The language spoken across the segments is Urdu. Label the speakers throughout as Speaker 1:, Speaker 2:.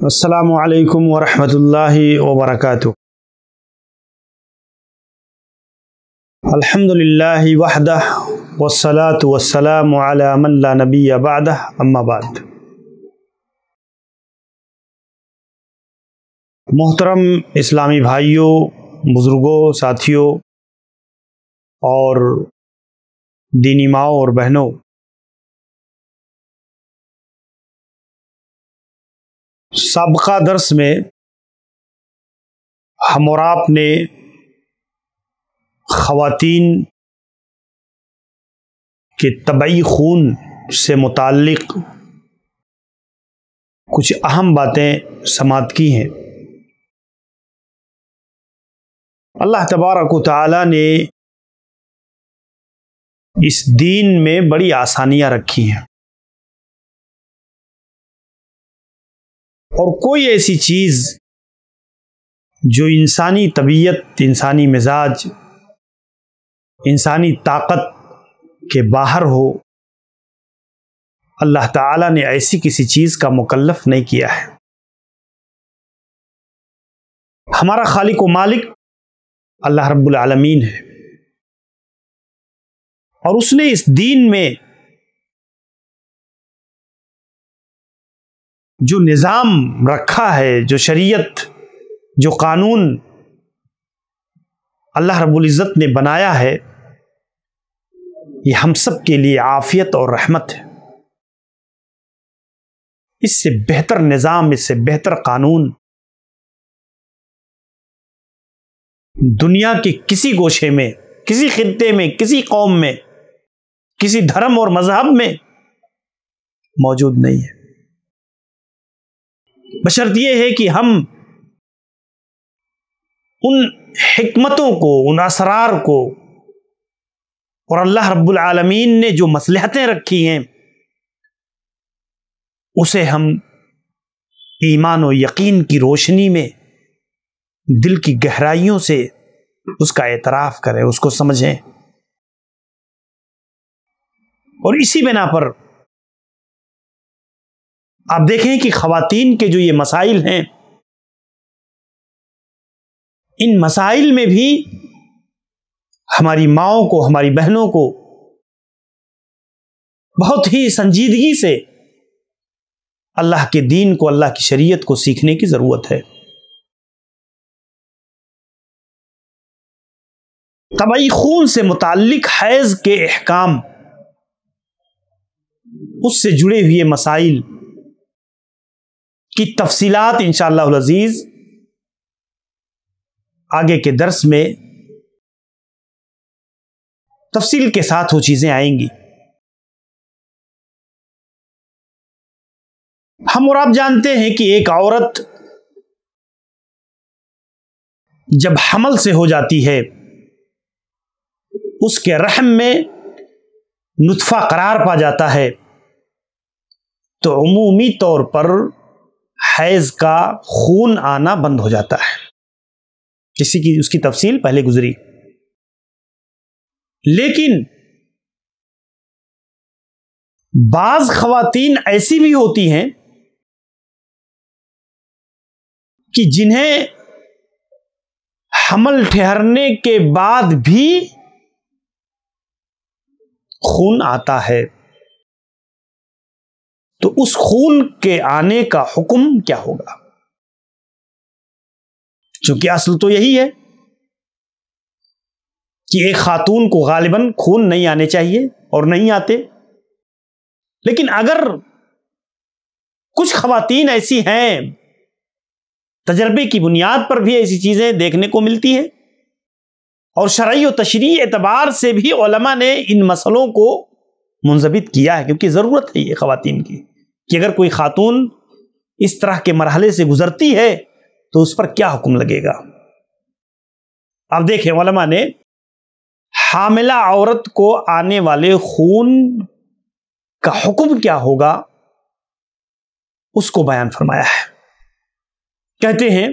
Speaker 1: السلام علیکم ورحمۃ اللہ وبرکاتہ۔ الحمد للہ وحدہ والصلاة والسلام علی من لا نبی بعدہ، اما بعد۔ محترم اسلامی بھائیوں، بزرگوں، ساتھیوں اور دینی ماؤں اور بہنوں، سابقہ درس میں ہم اور آپ نے خواتین کے طبعی خون سے متعلق کچھ اہم باتیں سماعت کی ہیں۔ اللہ تبارک و تعالی نے اس دین میں بڑی آسانیاں رکھی ہیں، اور کوئی ایسی چیز جو انسانی طبیعت، انسانی مزاج، انسانی طاقت کے باہر ہو، اللہ تعالیٰ نے ایسی کسی چیز کا مکلف نہیں کیا ہے۔ ہمارا خالق و مالک اللہ رب العالمین ہے، اور اس نے اس دین میں جو نظام رکھا ہے، جو شریعت، جو قانون اللہ رب العزت نے بنایا ہے، یہ ہم سب کے لیے عافیت اور رحمت ہے۔ اس سے بہتر نظام، اس سے بہتر قانون دنیا کے کسی گوشے میں، کسی خطے میں، کسی قوم میں، کسی دھرم اور مذہب میں موجود نہیں ہے، بشرط یہ ہے کہ ہم ان حکمتوں کو، ان اسرار کو، اور اللہ رب العالمین نے جو مصلحتیں رکھی ہیں، اسے ہم ایمان و یقین کی روشنی میں دل کی گہرائیوں سے اس کا اعتراف کریں، اس کو سمجھیں، اور اسی بنا پر آپ دیکھیں کہ خواتین کے جو یہ مسائل ہیں، ان مسائل میں بھی ہماری ماؤں کو، ہماری بہنوں کو بہت ہی سنجیدگی سے اللہ کے دین کو، اللہ کی شریعت کو سیکھنے کی ضرورت ہے۔ طبعی خون سے متعلق حیض کے احکام، اس سے جڑے ہوئے مسائل کی تفصیلات انشاءاللہ العزیز آگے کے درس میں تفصیل کے ساتھ وہ چیزیں آئیں گی۔ ہم اور آپ جانتے ہیں کہ ایک عورت جب حمل سے ہو جاتی ہے، اس کے رحم میں نطفہ قرار پا جاتا ہے، تو عمومی طور پر حیض کا خون آنا بند ہو جاتا ہے، جیسے کہ اس کی تفصیل پہلے گزری۔ لیکن بعض خواتین ایسی بھی ہوتی ہیں کہ جنہیں حمل ٹھہرنے کے بعد بھی خون آتا ہے، تو اس خون کے آنے کا حکم کیا ہوگا؟ چونکہ اصل تو یہی ہے کہ ایک خاتون کو غالباً خون نہیں آنے چاہیے اور نہیں آتے، لیکن اگر کچھ خواتین ایسی ہیں، تجربے کی بنیاد پر بھی ایسی چیزیں دیکھنے کو ملتی ہیں، اور شرعی و تشریعی اعتبار سے بھی علماء نے ان مسئلوں کو منضبط کیا ہے، کیونکہ ضرورت ہے یہ خواتین کی کہ اگر کوئی خاتون اس طرح کے مرحلے سے گزرتی ہے تو اس پر کیا حکم لگے گا۔ آپ دیکھیں، علماء نے حاملہ عورت کو آنے والے خون کا حکم کیا ہوگا اس کو بیان فرمایا ہے۔ کہتے ہیں،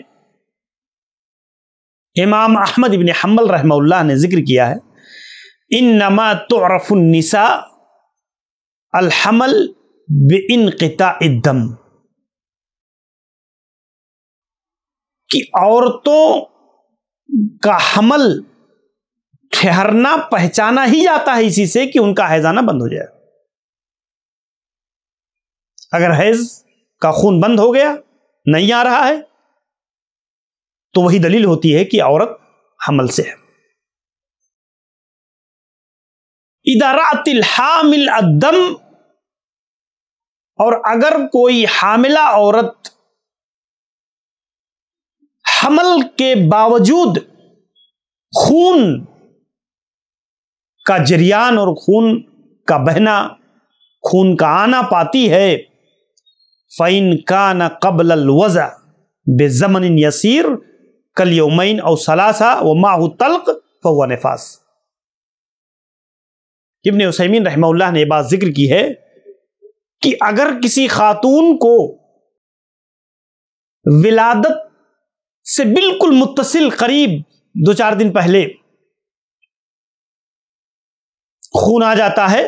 Speaker 1: امام احمد بن حنبل رحمہ اللہ نے ذکر کیا ہے، انما تعرف النساء الحمل بانقطاع الدم، کہ عورتوں کا حمل ٹھہرنا پہچانا ہی جاتا ہے اسی سے کہ ان کا حیض آنا بند ہو جائے. اگر حیض کا خون بند ہو گیا، نہیں آ رہا ہے، تو وہی دلیل ہوتی ہے کہ عورت حمل سے ہے. اذا رأت الحامل الدم، اور اگر کوئی حاملہ عورت حمل کے باوجود خون کا جریان اور خون کا بہنا، خون کا آنا پاتی ہے، فَإِن كَانَ قَبْلَ الْوَضْعِ بِزَمَنٍ يَسِيرٍ كَالْيَوْمَيْنِ أَوْ ثَلَاثَةٍ وَمَعَهُ الطَّلْقُ فَهُوَ نِفَاس. ابن عثیمین رحمہ اللہ نے یہ بات ذکر کی ہے کہ اگر کسی خاتون کو ولادت سے بالکل متصل قریب 2-4 دن پہلے خون آ جاتا ہے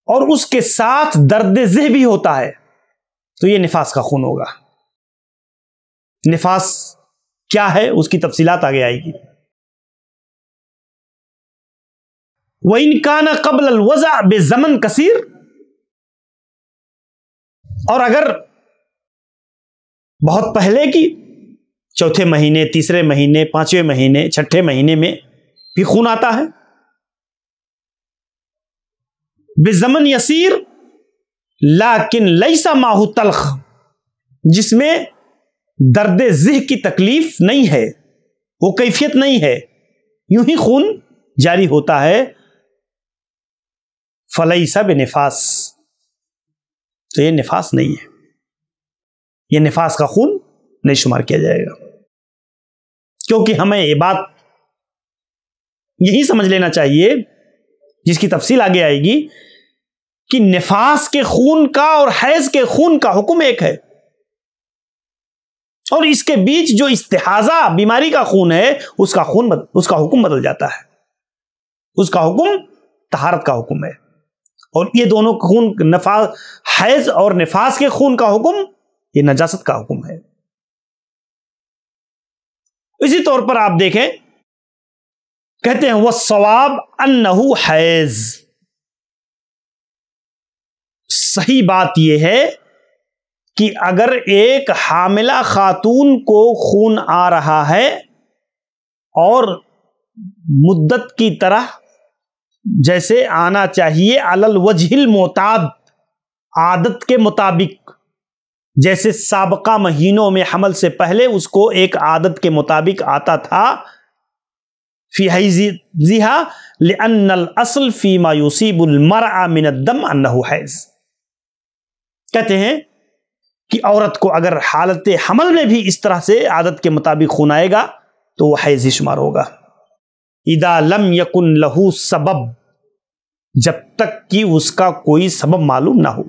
Speaker 1: اور اس کے ساتھ درد ذہ بھی ہوتا ہے، تو یہ نفاس کا خون ہوگا. نفاس کیا ہے اس کی تفصیلات آگے آئے گی. وَإِن كَانَ قَبْلَ الْوَضْعِ بِزَمَنٍ كَثِيرٍ، اور اگر بہت پہلے کی 4تھے مہینے، 3رے مہینے، 5ویں مہینے، 6ٹھے مہینے میں بھی خون آتا ہے، بِزَمَنٍ يَسِيرٍ لیکن لَيْسَ مَعَهُ تَلْخ، جس میں درد ذہ کی تکلیف نہیں ہے، وہ کیفیت نہیں ہے، یوں ہی خون جاری ہوتا ہے، فَلَيْسَ بِنِفَاس، تو یہ نفاس نہیں ہے، یہ نفاس کا خون نہیں شمار کیا جائے گا. کیونکہ ہمیں یہ بات یہی سمجھ لینا چاہیے، جس کی تفصیل آگے آئے گی، کہ نفاس کے خون کا اور حیض کے خون کا حکم ایک ہے، اور اس کے بیچ جو استحاضہ بیماری کا خون ہے اس کا حکم بدل جاتا ہے، اس کا حکم طہارت کا حکم ہے، اور یہ دونوں خون، حیض اور نفاس کے خون کا حکم یہ نجاست کا حکم ہے. اسی طور پر آپ دیکھیں، کہتے ہیں وَالصَّوَابُ أَنَّهُ حیض، صحیح بات یہ ہے کہ اگر ایک حاملہ خاتون کو خون آ رہا ہے اور مدت کی طرح جیسے آنا چاہیے، علی الوجہ المعتاد، عادت کے مطابق، جیسے سابقہ مہینوں میں حمل سے پہلے اس کو ایک عادت کے مطابق آتا تھا، فی حیضہا لأن الاصل فیما یصیب المرأة من الدم انہ حیض. کہتے ہیں کہ عورت کو اگر حالت حمل میں بھی اس طرح سے عادت کے مطابق خون آئے گا تو وہ حیض ہی شمار ہوگا. اذا لم یکن لہ سبب، جب تک کہ اس کا کوئی سبب معلوم نہ ہو،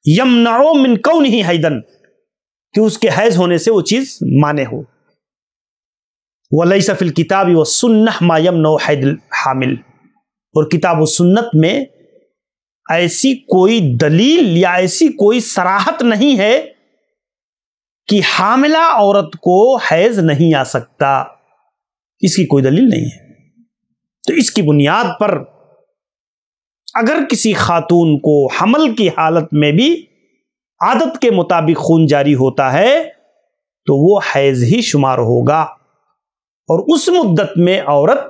Speaker 1: یمنع من کونہ حیضن، کہ اس کے حیض ہونے سے وہ چیز مانے ہو. ولیس فی الکتاب والسنہ ما یمنع حیض الحامل، اور کتاب و سنت میں ایسی کوئی دلیل یا ایسی کوئی صراحت نہیں ہے کہ حاملہ عورت کو حیض نہیں آ سکتا، اس کی کوئی دلیل نہیں ہے. تو اس کی بنیاد پر اگر کسی خاتون کو حمل کی حالت میں بھی عادت کے مطابق خون جاری ہوتا ہے تو وہ حیض ہی شمار ہوگا، اور اس مدت میں عورت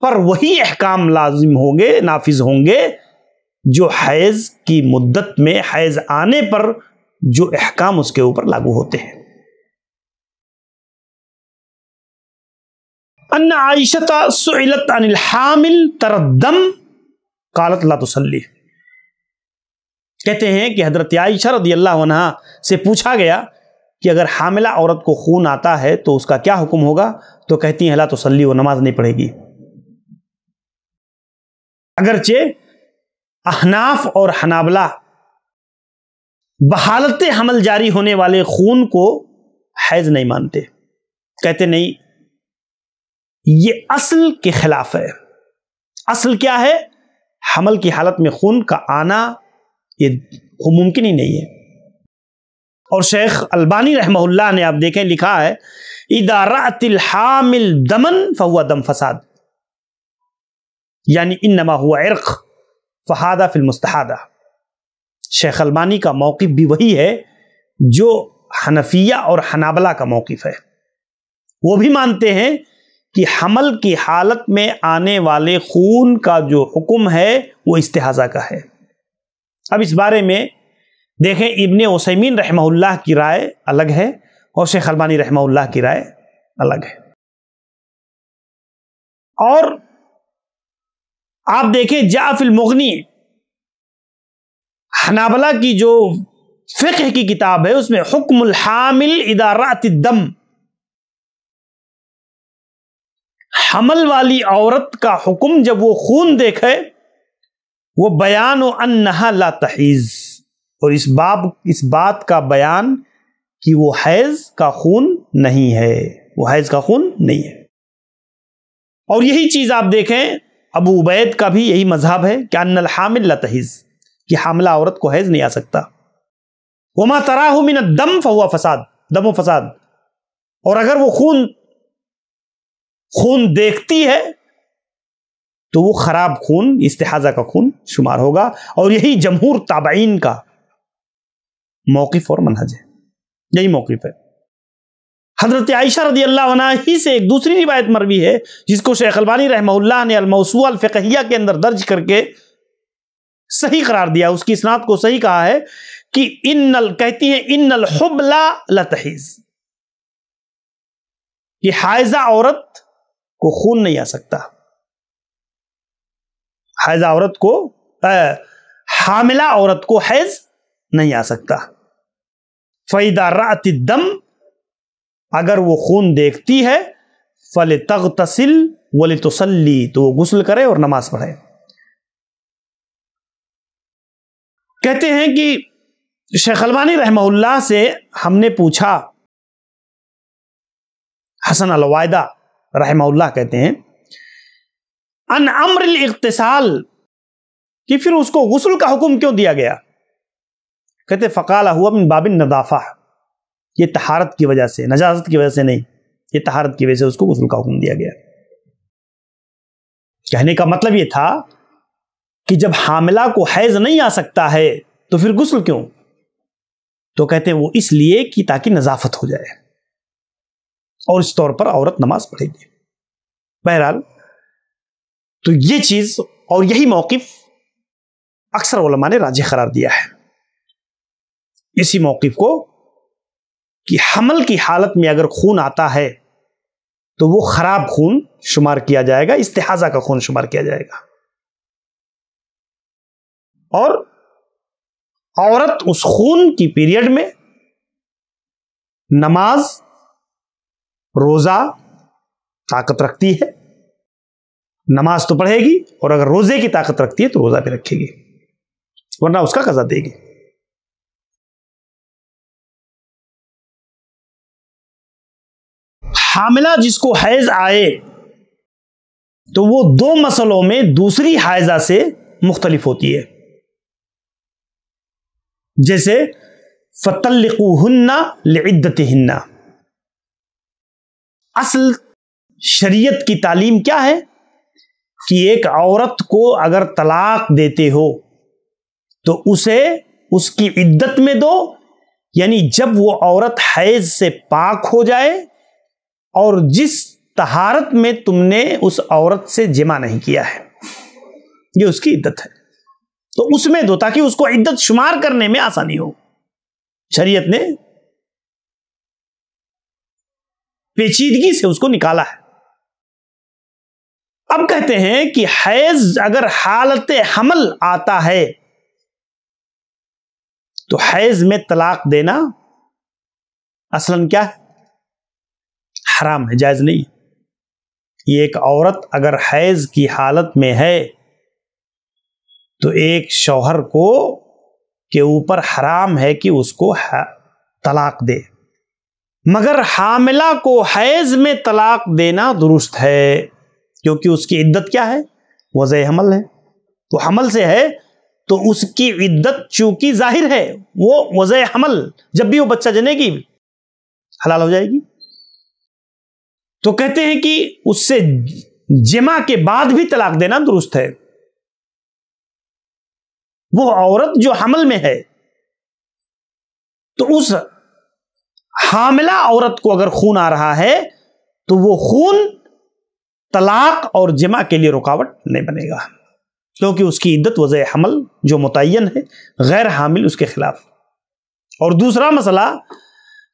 Speaker 1: پر وہی احکام لازم ہوں گے، نافذ ہوں گے، جو حیض کی مدت میں حیض آنے پر جو احکام اس کے اوپر لاگو ہوتے ہیں. ان عائشہ سئلت عن الحامل ترى الدم قالت لا تصلی، کہتے ہیں کہ حضرت عائشہ رضی اللہ عنہا سے پوچھا گیا کہ اگر حاملہ عورت کو خون آتا ہے تو اس کا کیا حکم ہوگا، تو کہتی ہیں لا تصلی، وہ نماز نہیں پڑھے گی. اگرچہ احناف اور حنابلہ بحالت حمل جاری ہونے والے خون کو حیض نہیں مانتے، کہتے نہیں، یہ اصل کے خلاف ہے. اصل کیا ہے؟ حمل کی حالت میں خون کا آنا یہ ممکن ہی نہیں ہے. اور شیخ البانی رحمہ اللہ نے آپ دیکھیں لکھا ہے اذا رأت الحامل دمن فهو دم فساد، یعنی انما هو عرق فهذا في المستحاضہ۔ شیخ البانی کا موقف بھی وہی ہے جو حنفیہ اور حنابلہ کا موقف ہے۔ وہ بھی مانتے ہیں کہ حمل کی حالت میں آنے والے خون کا جو حکم ہے وہ استحاضہ کا ہے۔ اب اس بارے میں دیکھیں ابن عثیمین رحمہ اللہ کی رائے الگ ہے اور شیخ البانی رحمہ اللہ کی رائے الگ ہے۔ اور آپ دیکھیں جاء فی المغنی، حنابلہ کی جو فقہ کی کتاب ہے اس میں حکم الحامل اذا رأت الدم، حمل والی عورت کا حکم جب وہ خون دیکھے، وہ بیان انہا لا تحیض، اور اس بات کا بیان کہ وہ حیض کا خون نہیں ہے، وہ حیض کا خون نہیں ہے۔ اور یہی چیز آپ دیکھیں ابو عبید کا بھی یہی مذہب ہے کہ ان الحامل لا تحیض، کہ حاملہ عورت کو حیض نہیں آ سکتا۔ وما تراہ من الدم فہو فساد، دم و فساد، اور اگر وہ خون دیکھتی ہے تو وہ خراب خون، استحاضہ کا خون شمار ہوگا، اور یہی جمہور تابعین کا موقف اور منہج ہے، یہی موقف ہے۔ حضرت عائشہ رضی اللہ عنہ ہی سے ایک دوسری روایت مروی ہے جس کو شیخ البانی رحمہ اللہ نے الموسوعہ الفقہیہ کے اندر درج کر کے صحیح قرار دیا، اس کی اسناد کو صحیح کہا ہے کہ کہتی ہیں ان الحبل لا تحیض، کہ حائضہ عورت کو خون نہیں آ سکتا، حائضہ عورت کو حاملہ عورت کو حیض نہیں آ سکتا۔ فَإِذَا رَأَتِ الدَّمَ، اگر وہ خون دیکھتی ہے، فَلِتَغْتَسِلْ وَلِتُصَلِّ، تو وہ غسل کرے اور نماز پڑھے۔ کہتے ہیں کہ شیخ البانی رحمہ اللہ سے ہم نے پوچھا، حسن الوائدہ رحمہ اللہ کہتے ہیں ان امر الاغتسال، کہ پھر اس کو غسل کا حکم کیوں دیا گیا؟ کہتے فقال ہوا من باب النظافہ، یہ طہارت کی وجہ سے، نجاست کی وجہ سے نہیں، یہ طہارت کی وجہ سے اس کو غسل کا حکم دیا گیا۔ کہنے کا مطلب یہ تھا کہ جب حاملہ کو حیض نہیں آ سکتا ہے تو پھر غسل کیوں؟ تو کہتے ہیں وہ اس لیے کہ تاکہ نظافت ہو جائے، اور اس طور پر عورت نماز پڑھے گی۔ بہرحال تو یہ چیز اور یہی موقف اکثر علماء نے راجح قرار دیا ہے، اسی موقف کو کہ حمل کی حالت میں اگر خون آتا ہے تو وہ خراب خون شمار کیا جائے گا، استحاضہ کا خون شمار کیا جائے گا، اور عورت اس خون کی پیریڈ میں نماز، روزہ طاقت رکھتی ہے، نماز تو پڑھے گی، اور اگر روزے کی طاقت رکھتی ہے تو روزہ بھی رکھے گی، ورنہ اس کا قضا دے گی۔ حاملہ جس کو حیض آئے تو وہ دو مسئلوں میں دوسری حائضہ سے مختلف ہوتی ہے، جیسے فَطَلِّقُوهُنَّ لِعِدَّتِهِنَّ، اصل شریعت کی تعلیم کیا ہے کہ ایک عورت کو اگر طلاق دیتے ہو تو اسے اس کی عدت میں دو، یعنی جب وہ عورت حیض سے پاک ہو جائے اور جس طہارت میں تم نے اس عورت سے جمع نہیں کیا ہے، یہ اس کی عدت ہے، تو اس میں دو تاکہ اس کو عدت شمار کرنے میں آسانی ہو۔ شریعت نے پیچیدگی سے اس کو نکالا ہے۔ اب کہتے ہیں کہ حیض اگر حالت حمل آتا ہے تو حیض میں طلاق دینا اصلاً کیا ہے؟ حرام ہے، جائز نہیں۔ یہ ایک عورت اگر حیض کی حالت میں ہے تو ایک شوہر کو کے اوپر حرام ہے کہ اس کو طلاق دے، مگر حاملہ کو حیض میں طلاق دینا درست ہے، کیونکہ اس کی عدت کیا ہے؟ وضع حمل ہے، تو حمل سے ہے تو اس کی عدت چونکہ ظاہر ہے، وہ وضع حمل، جب بھی وہ بچہ جنے گی حلال ہو جائے گی. تو کہتے ہیں کہ اس سے جمع کے بعد بھی طلاق دینا درست ہے. وہ عورت جو حمل میں ہے، تو اس حاملہ عورت کو اگر خون آ رہا ہے تو وہ خون طلاق اور جمع کے لیے رکاوٹ نہیں بنے گا، کیونکہ اس کی عدت وضع حمل جو متعین ہے، غیر حامل اس کے خلاف. اور دوسرا مسئلہ،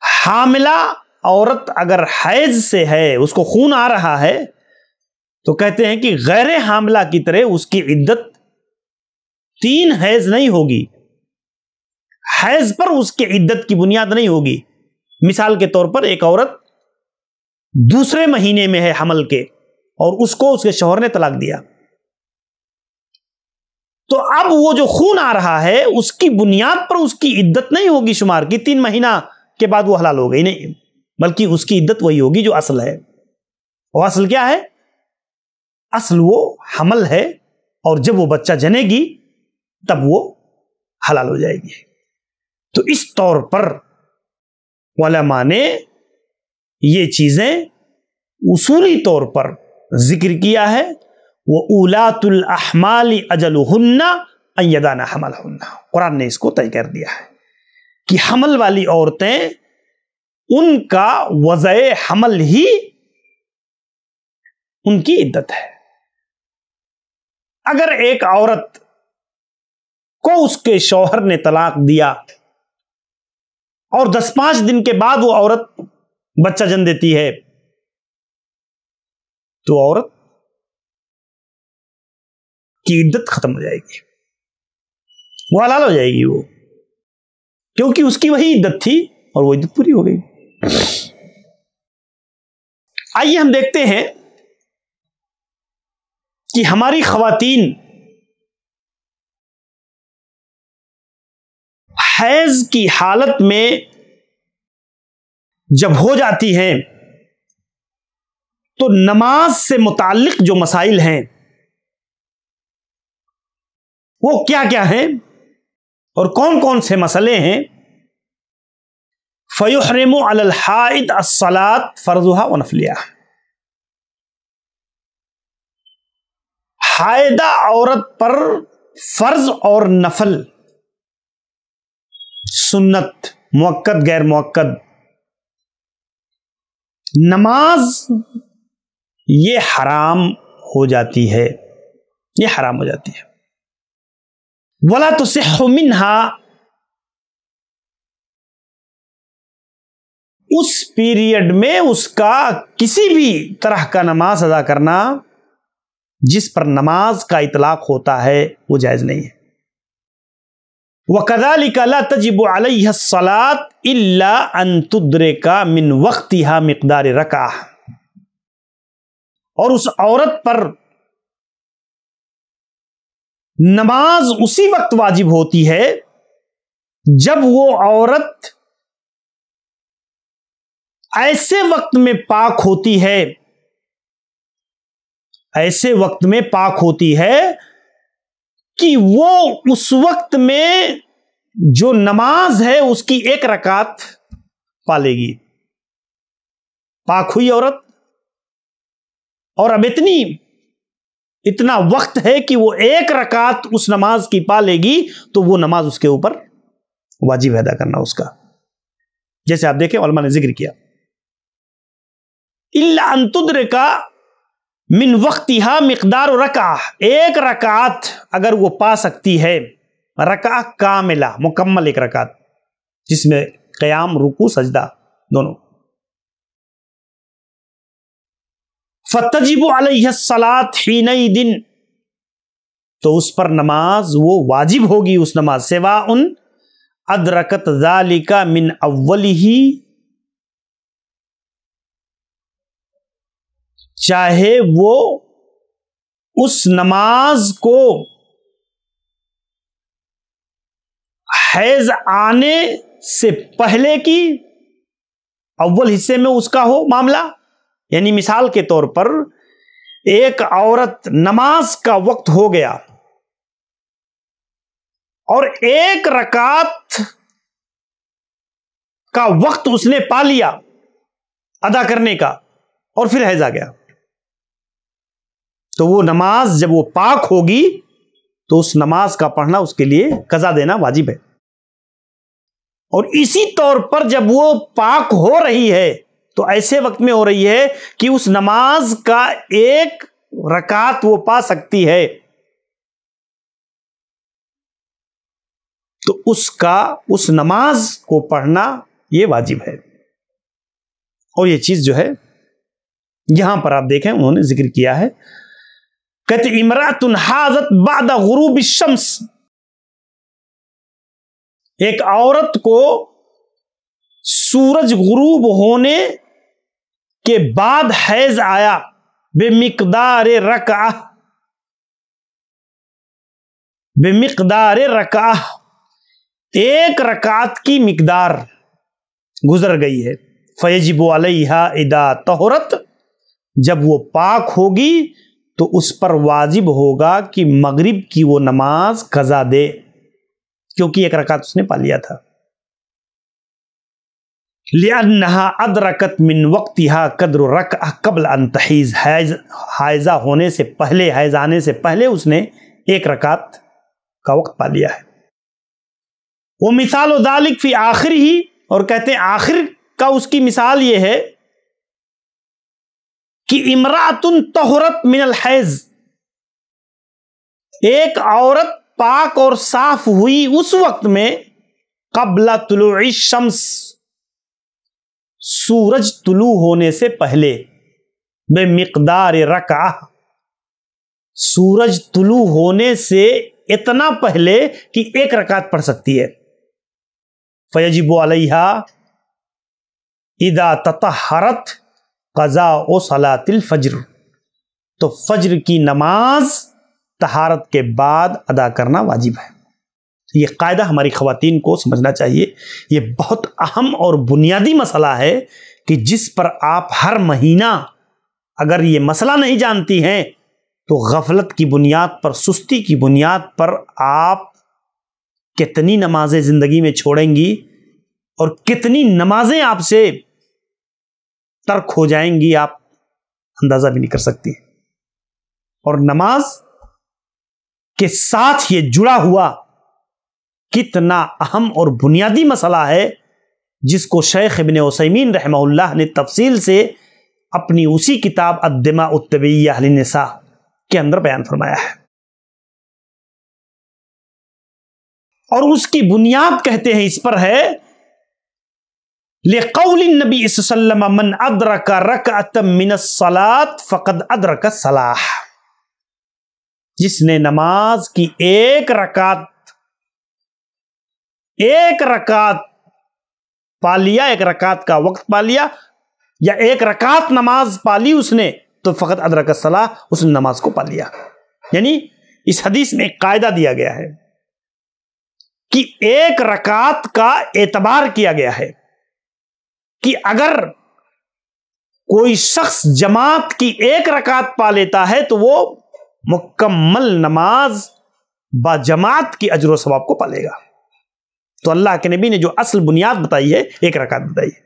Speaker 1: حاملہ عورت اگر حیض سے ہے، اس کو خون آ رہا ہے، تو کہتے ہیں کہ غیر حاملہ کی طرح اس کی عدت 3 حیض نہیں ہوگی. حیض پر اس کی عدت کی بنیاد نہیں ہوگی. مثال کے طور پر ایک عورت دوسرے مہینے میں ہے حمل کے، اور اس کو اس کے شوہر نے طلاق دیا، تو اب وہ جو خون آ رہا ہے اس کی بنیاد پر اس کی عدت نہیں ہوگی شمار کی 3 مہینہ کے بعد وہ حلال ہو گئی، نہیں، بلکہ اس کی عدت وہی ہوگی جو اصل ہے. اور اصل کیا ہے؟ اصل وہ حمل ہے، اور جب وہ بچہ جنے گی تب وہ حلال ہو جائے گی. تو اس طور پر علماء نے یہ چیزیں اصولی طور پر ذکر کیا ہے. وَأُولَاتُ الْأَحْمَالِ أَجَلُهُنَّ أَن يَضَعْنَ حَمْلَهُنَّ، قرآن نے اس کو طے کر دیا ہے کہ حمل والی عورتیں، ان کا وضع حمل ہی ان کی عدت ہے. اگر ایک عورت کو اس کے شوہر نے طلاق دیا اور 10-5 دن کے بعد وہ عورت بچہ جن دیتی ہے، تو عورت کی عدت ختم ہو جائے گی، وہ حلال ہو جائے گی، وہ کیونکہ اس کی وہی عدت تھی اور وہ عدت پوری ہو گئی. آئیے ہم دیکھتے ہیں کہ ہماری خواتین حیض کی حالت میں جب ہو جاتی ہیں تو نماز سے متعلق جو مسائل ہیں وہ کیا کیا ہیں اور کون کون سے مسئلے ہیں. فَيُحْرِمُ عَلَى الْحَائِضِ الصَّلَاةُ فَرْضُهَا وَنَفْلُهَا، حائضہ عورت پر فرض اور نفل، سنت، مؤکد غیر مؤکد، نماز یہ حرام ہو جاتی ہے، یہ حرام ہو جاتی ہے. وَلَا تُصِحُّ مِنْهَا، اس پیریڈ میں اس کا کسی بھی طرح کا نماز ادا کرنا جس پر نماز کا اطلاق ہوتا ہے وہ جائز نہیں ہے. وَكَذَلِكَ لَا تَجِبُ عَلَيْهَا الصَّلَاةُ إِلَّا أَن تُدْرِكَ مِنْ وَقْتِهَا مِقْدَارِ رَكْعَةٍ، اور اس عورت پر نماز اسی وقت واجب ہوتی ہے جب وہ عورت ایسے وقت میں پاک ہوتی ہے، ایسے وقت میں پاک ہوتی ہے کہ وہ اس وقت میں جو نماز ہے اس کی 1 رکعت پالے گی. پاک ہوئی عورت اور اب اتنا وقت ہے کہ وہ 1 رکعت اس نماز کی پالے گی، تو وہ نماز اس کے اوپر واجب ادا کرنا اس کا. جیسے آپ دیکھیں علماء نے ذکر کیا الا ان تدرک من وقتها مقدار رکعہ، 1 رکعت اگر وہ پا سکتی ہے، رکعہ کاملہ، مکمل 1 رکعت جس میں قیام، رکوع، سجدہ دونوں. فتجب علیہ الصلاۃ حینئذ، تو اس پر نماز وہ واجب ہوگی، اس نماز سواء ادرکت ذالک من اولہ، چاہے وہ اس نماز کو حیض آنے سے پہلے کی اول حصے میں اس کا ہو معاملہ. یعنی مثال کے طور پر ایک عورت نماز کا وقت ہو گیا اور ایک رکعت کا وقت اس نے پا لیا ادا کرنے کا اور پھر حیض آ گیا، تو وہ نماز جب وہ پاک ہوگی تو اس نماز کا پڑھنا اس کے لیے قضا دینا واجب ہے۔ اور اسی طور پر جب وہ پاک ہو رہی ہے تو ایسے وقت میں ہو رہی ہے کہ اس نماز کا ایک رکعت وہ پا سکتی ہے، تو اس نماز کو پڑھنا یہ واجب ہے۔ اور یہ چیز جو ہے یہاں پر آپ دیکھیں انہوں نے ذکر کیا ہے، کہتے امرأۃ حاضت بعد غروب الشمس، ایک عورت کو سورج غروب ہونے کے بعد حیض آیا، بمقدار رکعہ، ایک رکعت کی مقدار گزر گئی ہے، فیجب علیہا اذا طہرت، جب وہ پاک ہوگی تو اس پر واجب ہوگا کہ مغرب کی وہ نماز قضا دے، کیونکہ ایک رکعت اس نے پا لیا تھا۔ لِأَنَّهَا أَدْرَكَتْ مِنْ وَقْتِهَا قَدْرُ رَكْعَةٍ قَبْلَ أَنْ تَحِيضَ، حائضہ ہونے سے پہلے، حیض آنے سے پہلے اس نے ایک رکعت کا وقت پا لیا ہے۔ وَمِثَالُ ذَلِكَ فِي آخِرِهِ، اور کہتے ہیں آخر کا اس کی مثال یہ ہے کہ امرأۃ طہرت من الحیض، ایک عورت پاک اور صاف ہوئی اس وقت میں، قبل طلوع الشمس، سورج طلوع ہونے سے پہلے، بے مقدار رکعہ، سورج طلوع ہونے سے اتنا پہلے کہ ایک رکعت پڑھ سکتی ہے، فیجب علیہا اذا تطہرت قضاء صلاۃ الفجر، تو فجر کی نماز طہارت کے بعد ادا کرنا واجب ہے۔ یہ قاعدہ ہماری خواتین کو سمجھنا چاہیے، یہ بہت اہم اور بنیادی مسئلہ ہے کہ جس پر آپ ہر مہینہ اگر یہ مسئلہ نہیں جانتی ہیں تو غفلت کی بنیاد پر، سستی کی بنیاد پر آپ کتنی نمازیں زندگی میں چھوڑیں گی اور کتنی نمازیں آپ سے ترک ہو جائیں گی، آپ اندازہ بھی نہیں کر سکتی۔ اور نماز کے ساتھ یہ جڑا ہوا کتنا اہم اور بنیادی مسئلہ ہے، جس کو شیخ ابن عثیمین رحمہ اللہ نے تفصیل سے اپنی اسی کتاب الدماء الطبیعیہ للنساء کے اندر بیان فرمایا ہے۔ اور اس کی بنیاد کہتے ہیں اس پر ہے، لقول النبی صلی اللہ علیہ وسلم من ادرک رکعۃ من الصلاۃ فقد ادرک الصلاۃ، جس نے نماز کی ایک رکعت پا لیا، ایک رکعت کا وقت پا لیا، یا ایک رکعت نماز پا لی اس نے، تو فقط ادرک الصلاۃ، اس نے نماز کو پا لیا۔ یعنی اس حدیث میں ایک قاعدہ دیا گیا ہے کہ ایک رکعت کا اعتبار کیا گیا ہے کہ اگر کوئی شخص جماعت کی ایک رکعت پا لیتا ہے تو وہ مکمل نماز با جماعت کی اجر و ثواب کو پالے گا۔ تو اللہ کے نبی نے جو اصل بنیاد بتائی ہے، ایک رکعت بتائی ہے،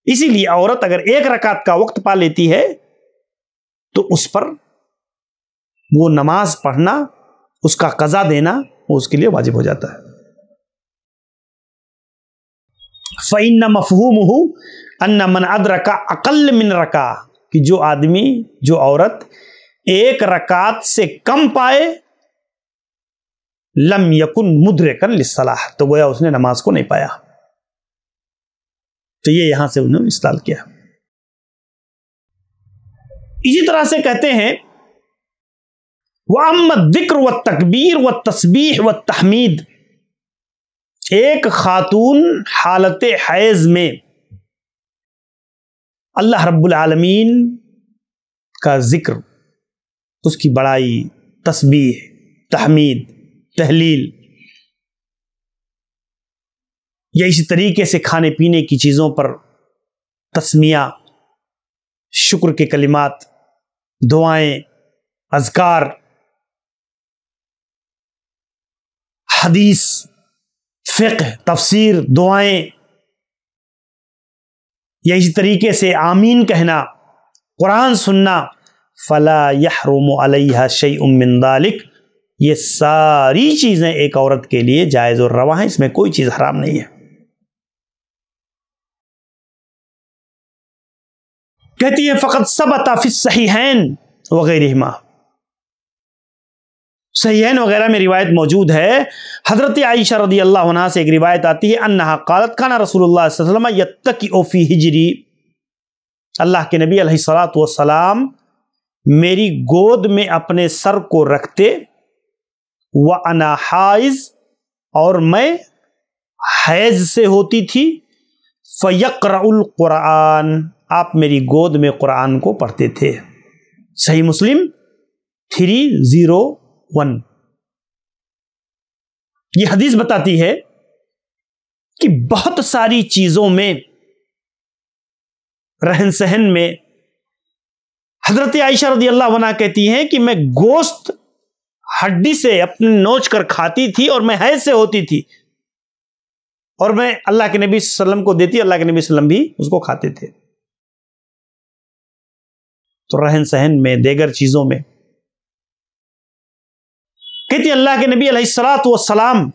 Speaker 1: اسی لیے عورت اگر ایک رکعت کا وقت پا لیتی ہے تو اس پر وہ نماز پڑھنا، اس کا قضا دینا، وہ اس کے لیے واجب ہو جاتا ہے۔ فَإِنَّ مَفْهُومُهُ أَنَّ مَنْ أَدْرَكَ أَقَلَّ مِنْ رَكَعَةٍ، کہ جو آدمی، جو عورت ایک رکعت سے کم پائے، لم یکن مدرکا للصلاۃ، تو گویا اس نے نماز کو نہیں پایا۔ تو یہ یہاں سے انہوں نے استدلال کیا۔ اسی طرح سے کہتے ہیں وَأَمَّا الذِّكْرُ وَالتَّكْبِيرُ وَالتَّسْبِيحُ وَالتَّحْمِيدُ، ایک خاتون حالت حیض میں اللہ رب العالمین کا ذکر، اس کی بڑائی، تسبیح، تحمید، تہلیل، یا اسی طریقے سے کھانے پینے کی چیزوں پر تسمیہ، شکر کے کلمات، دعائیں، اذکار، حدیث، فقہ، تفسیر، دعائیں، یا اسی طریقے سے آمین کہنا، قرآن سننا، فلا یحرم علیہا شیء من ذلک، یہ ساری چیزیں ایک عورت کے لیے جائز اور روا ہیں، اس میں کوئی چیز حرام نہیں ہے۔ کہتی ہے فقط ثبت فی الصحیحین وغیرہما، صحیحین وغیرہ میں روایت موجود ہے، حضرت عائشہ رضی اللہ عنہا سے ایک روایت آتی ہے انہا قالت کان رسول اللہ صلی اللہ علیہ وسلم یتکئ فی حجری، اللہ کے نبی علیہ الصلوۃ والسلام میری گود میں اپنے سر کو رکھتے، وانا حائض، اور میں حیض سے ہوتی تھی، فیقرأ القرآن، آپ میری گود میں قرآن کو پڑھتے تھے۔ صحیح مسلم 301۔ یہ حدیث بتاتی ہے کہ بہت ساری چیزوں میں، رہن سہن میں، حضرت عائشہ رضی اللہ عنہا کہتی ہیں کہ میں گوشت ہڈی سے اپنے نوچ کر کھاتی تھی اور میں حیض سے ہوتی تھی، اور میں اللہ کے نبی صلی اللہ علیہ وسلم کو دیتی، اللہ کے نبی صلی اللہ علیہ وسلم بھی اس کو کھاتے تھے۔ تو رہن سہن میں، دیگر چیزوں میں، کہتی اللہ کے نبی علیہ الصلوۃ والسلام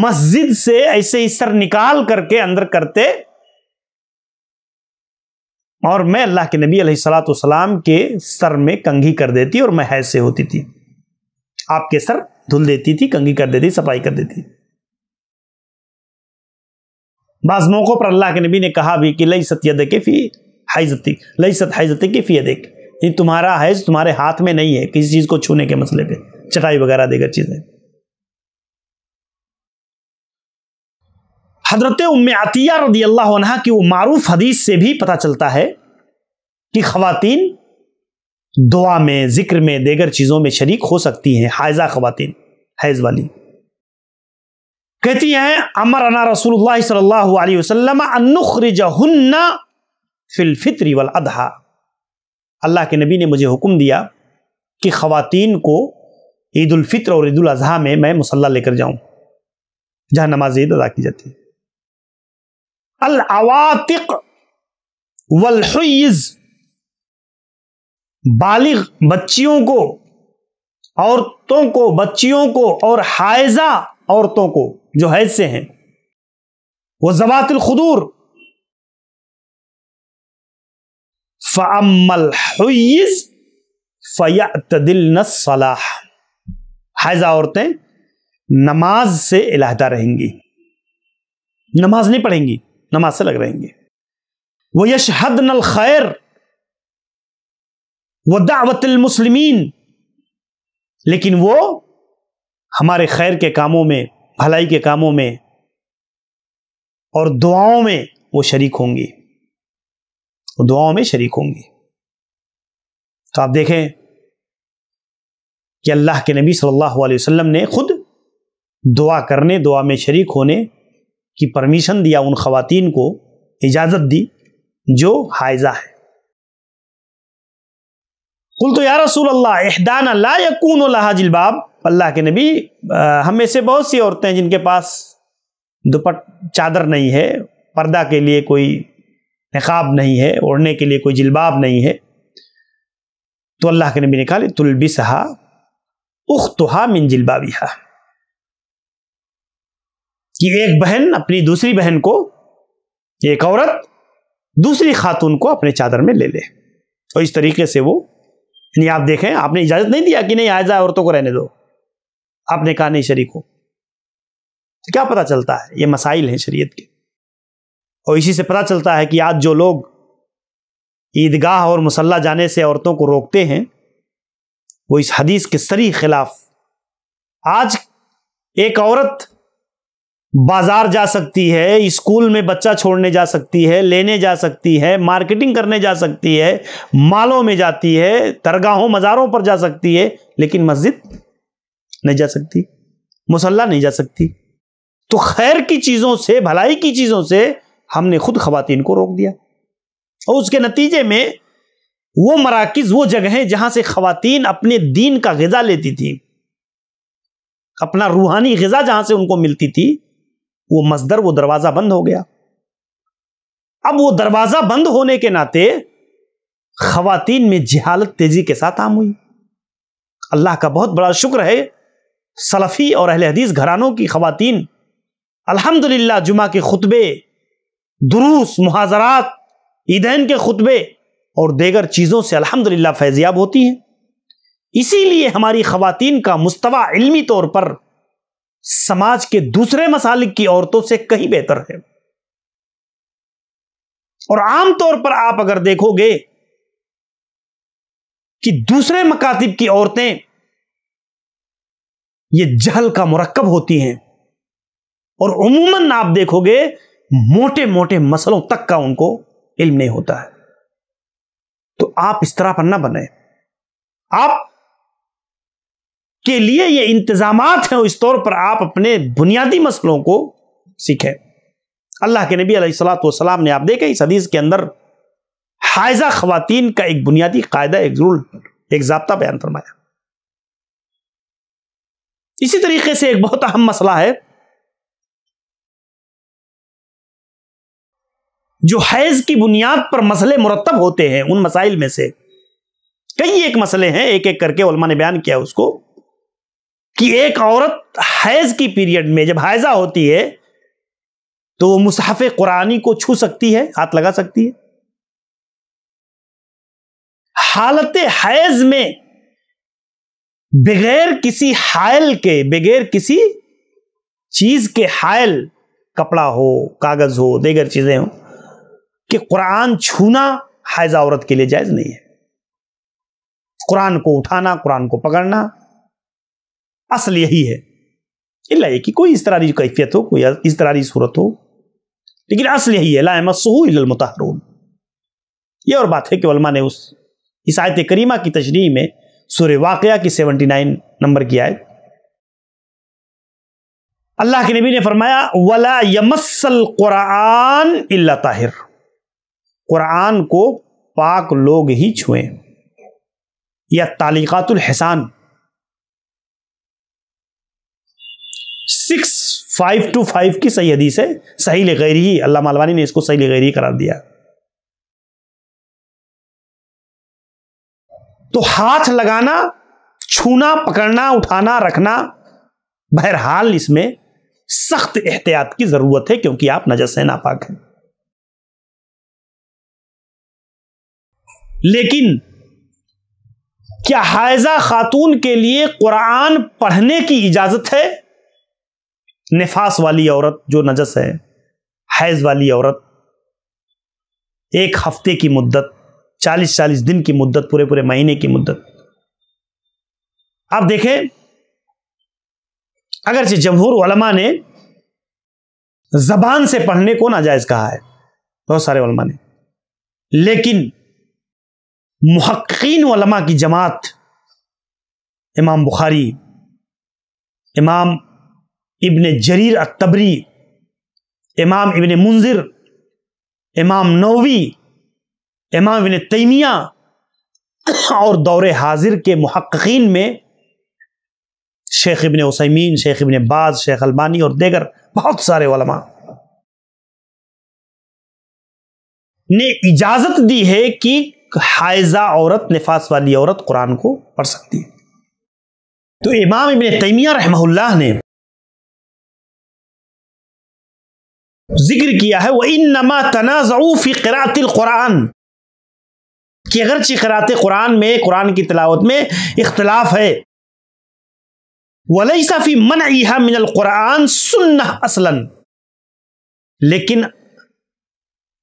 Speaker 1: مسجد سے ایسے ہی سر نکال کر کے اندر کرتے، اور میں اللہ کے نبی علیہ الصلوۃ والسلام کے سر میں کنگھی کر دیتی، اور میں حیض سے ہوتی تھی، آپ کے سر دھل دیتی تھی، کنگھی کر دیتی، صفائی کر دیتی۔ بعض موقعوں پر اللہ کے نبی نے کہا بھی کہ لیست یدک فی حیضتک، لیست حیضتک فی یدک، یہ تمہارا حیض تمہارے ہاتھ میں نہیں ہے کسی چیز کو چھونے کے مسئلے پہ، چٹائی وغیرہ دیگر چیزیں۔ حضرت ام عطیہ رضی اللہ عنہا کی وہ معروف حدیث سے بھی پتہ چلتا ہے کہ خواتین دعا میں، ذکر میں، دیگر چیزوں میں شریک ہو سکتی ہیں، حائضہ خواتین، حیض والی۔ کہتی ہیں امرنا رسول اللہ صلی اللہ علیہ وسلم ان نخرجہن فی الفطر والاضحیٰ، اللہ کے نبی نے مجھے حکم دیا کہ خواتین کو عید الفطر اور عید الاضحیٰ میں میں مصلی لے کر جاؤں، جہاں نماز عید ادا کی جاتی ہے۔ العواتق والحیض، بالغ بچیوں کو، عورتوں کو، بچیوں کو، اور حائضہ عورتوں کو جو حیض سے ہیں، وہ ذوات الخدور۔ فَأَمَّا الْحُيِّزْ فَيَعْتَدِلْنَ الصَّلَاةَ، حائضہ عورتیں نماز سے علیحدہ رہیں گی، نماز نہیں پڑھیں گی، نماز سے لگ رہیں گی۔ وَيَشْهَدْنَ الْخَيْرَ وَدَعْوَةَ الْمُسْلِمِينَ، لیکن وہ ہمارے خیر کے کاموں میں، بھلائی کے کاموں میں اور دعاؤں میں وہ شریک ہوں گی، وہ دعاؤں میں شریک ہوں گی۔ تو آپ دیکھیں کہ اللہ کے نبی صلی اللہ علیہ وسلم نے خود دعا کرنے، دعا میں شریک ہونے کی پرمیشن دیا، ان خواتین کو اجازت دی جو حائضہ ہے۔ قلت یا رسول اللہ احدانا لا یکون لها جلباب، اللہ کے نبی ہم میں سے بہت سی عورتیں جن کے پاس چادر نہیں ہے، پردہ کے لیے کوئی نقاب نہیں ہے، اوڑھنے کے لیے کوئی جلباب نہیں ہے، تو اللہ کے نبی نے کہا تلبسہا اختہا من جلبابہا، کہ ایک بہن اپنی دوسری بہن کو، ایک عورت دوسری خاتون کو اپنے چادر میں لے لے، اور اس طریقے سے وہ، یعنی آپ دیکھیں آپ نے اجازت نہیں دیا کہ نہیں حائضہ عورتوں کو رہنے دو، آپ نے کہا نہیں شریک ہو۔ تو کیا پتہ چلتا ہے؟ یہ مسائل ہیں شریعت کے، اور اسی سے پتہ چلتا ہے کہ آج جو لوگ عیدگاہ اور مصلی جانے سے عورتوں کو روکتے ہیں وہ اس حدیث کے صریح خلاف۔ آج ایک عورت بازار جا سکتی ہے، اسکول میں بچہ چھوڑنے جا سکتی ہے، لینے جا سکتی ہے، مارکیٹنگ کرنے جا سکتی ہے، مالوں میں جاتی ہے، درگاہوں مزاروں پر جا سکتی ہے، لیکن مسجد نہیں جا سکتی، مصلی نہیں جا سکتی۔ تو خیر کی چیزوں سے، بھلائی کی چیزوں سے ہم نے خود خواتین کو روک دیا، اور اس کے نتیجے میں وہ مراکز، وہ جگہیں جہاں سے خواتین اپنے دین کا غذا لیتی تھیں، اپنا روحانی غذا جہاں سے ان کو ملتی تھی وہ مصدر، وہ دروازہ بند ہو گیا. اب وہ دروازہ بند ہونے کے ناطے خواتین میں جہالت تیزی کے ساتھ عام ہوئی. اللہ کا بہت بڑا شکر ہے سلفی اور اہل حدیث گھرانوں کی خواتین الحمدللہ جمعہ کے خطبے، دروس، محاضرات، عیدین کے خطبے اور دیگر چیزوں سے الحمدللہ فیضیاب ہوتی ہیں. اسی لیے ہماری خواتین کا مستوی علمی طور پر سماج کے دوسرے مسالک کی عورتوں سے کہیں بہتر ہے. اور عام طور پر آپ اگر دیکھو گے کہ دوسرے مکاتب کی عورتیں یہ جہل کا مرکب ہوتی ہیں اور عموماً آپ دیکھو گے موٹے موٹے مسئلوں تک کا ان کو علم نہیں ہوتا ہے. تو آپ اس طرح پر نہ بنیں. آپ کے لیے یہ انتظامات ہیں، اس طور پر آپ اپنے بنیادی مسئلوں کو سیکھیں. اللہ کے نبی علیہ الصلوۃ والسلام نے آپ دیکھیں اس حدیث کے اندر حائضہ خواتین کا ایک بنیادی قاعدہ، ایک ضابطہ بیان فرمایا. اسی طریقے سے ایک بہت اہم مسئلہ ہے جو حیض کی بنیاد پر مسئلے مرتب ہوتے ہیں. ان مسائل میں سے کئی ایک مسئلے ہیں، ایک ایک کر کے علماء نے بیان کیا اس کو، کہ ایک عورت حیض کی پیریڈ میں جب حائضہ ہوتی ہے تو وہ مصحف قرآنی کو چھو سکتی ہے، ہاتھ لگا سکتی ہے. حالت حیض میں بغیر کسی حائل کے، بغیر کسی چیز کے، حائل کپڑا ہو، کاغذ ہو، دیگر چیزیں ہوں، کہ قرآن چھونا حائضہ عورت کے لیے جائز نہیں ہے. قرآن کو اٹھانا، قرآن کو پکڑنا، اصل یہی ہے. اللہ یہ کہ کوئی اس طرح کی کیفیت ہو، کوئی اس طرح کی صورت ہو، لیکن اصل یہی ہے لا یمسہ الا المطہرون. یہ اور بات ہے کہ علماء نے اس آیت کریمہ کی تشریح میں سورہ واقعہ کی 79 نمبر کی آیت، اللہ کے نبی نے فرمایا وَلَا يَمَسَّ الْقُرْآنَ إِلَّا طَاهِرٌ، قرآن کو پاک لوگ ہی چھوئیں. یا تعلیقات الحسان 6525 کی صحیح حدیث ہے، صحیح لغیرہ، علامہ البانی نے اس کو صحیح لغیرہ قرار دیا. تو ہاتھ لگانا، چھونا، پکڑنا، اٹھانا، رکھنا، بہرحال اس میں سخت احتیاط کی ضرورت ہے کیونکہ آپ نجس ہیں، ناپاک ہیں. لیکن کیا حائضہ خاتون کے لیے قرآن پڑھنے کی اجازت ہے؟ نفاس والی عورت جو نجس ہے، حیض والی عورت، ایک ہفتے کی مدت، 40 دن کی مدت، پورے مہینے کی مدت. آپ دیکھیں اگرچہ جمہور علماء نے زبان سے پڑھنے کو ناجائز کہا ہے، بہت سارے علماء نے، لیکن محققین علماء کی جماعت، امام بخاری، امام ابن جریر الطبری، امام ابن منذر، امام نووی، امام ابن تیمیہ اور دور حاضر کے محققین میں شیخ ابن عثیمین، شیخ ابن باز، شیخ البانی اور دیگر بہت سارے علماء نے اجازت دی ہے کہ حائضہ عورت، نفاس والی عورت قرآن کو پڑھ سکتی ہے. تو امام ابن تیمیہ رحمہ اللہ نے ذکر کیا ہے وَإِنَّمَا تَنَازَعُوا فِي قِرَاءَةِ الْقُرْآنِ، کہ اگرچہ قراءت قرآن میں، قرآن کی تلاوت میں اختلاف ہے، وَلَيْسَ فِي مَنْعِهَا مِنَ الْقُرْآنِ سُنَّةٌ اصلاً، لیکن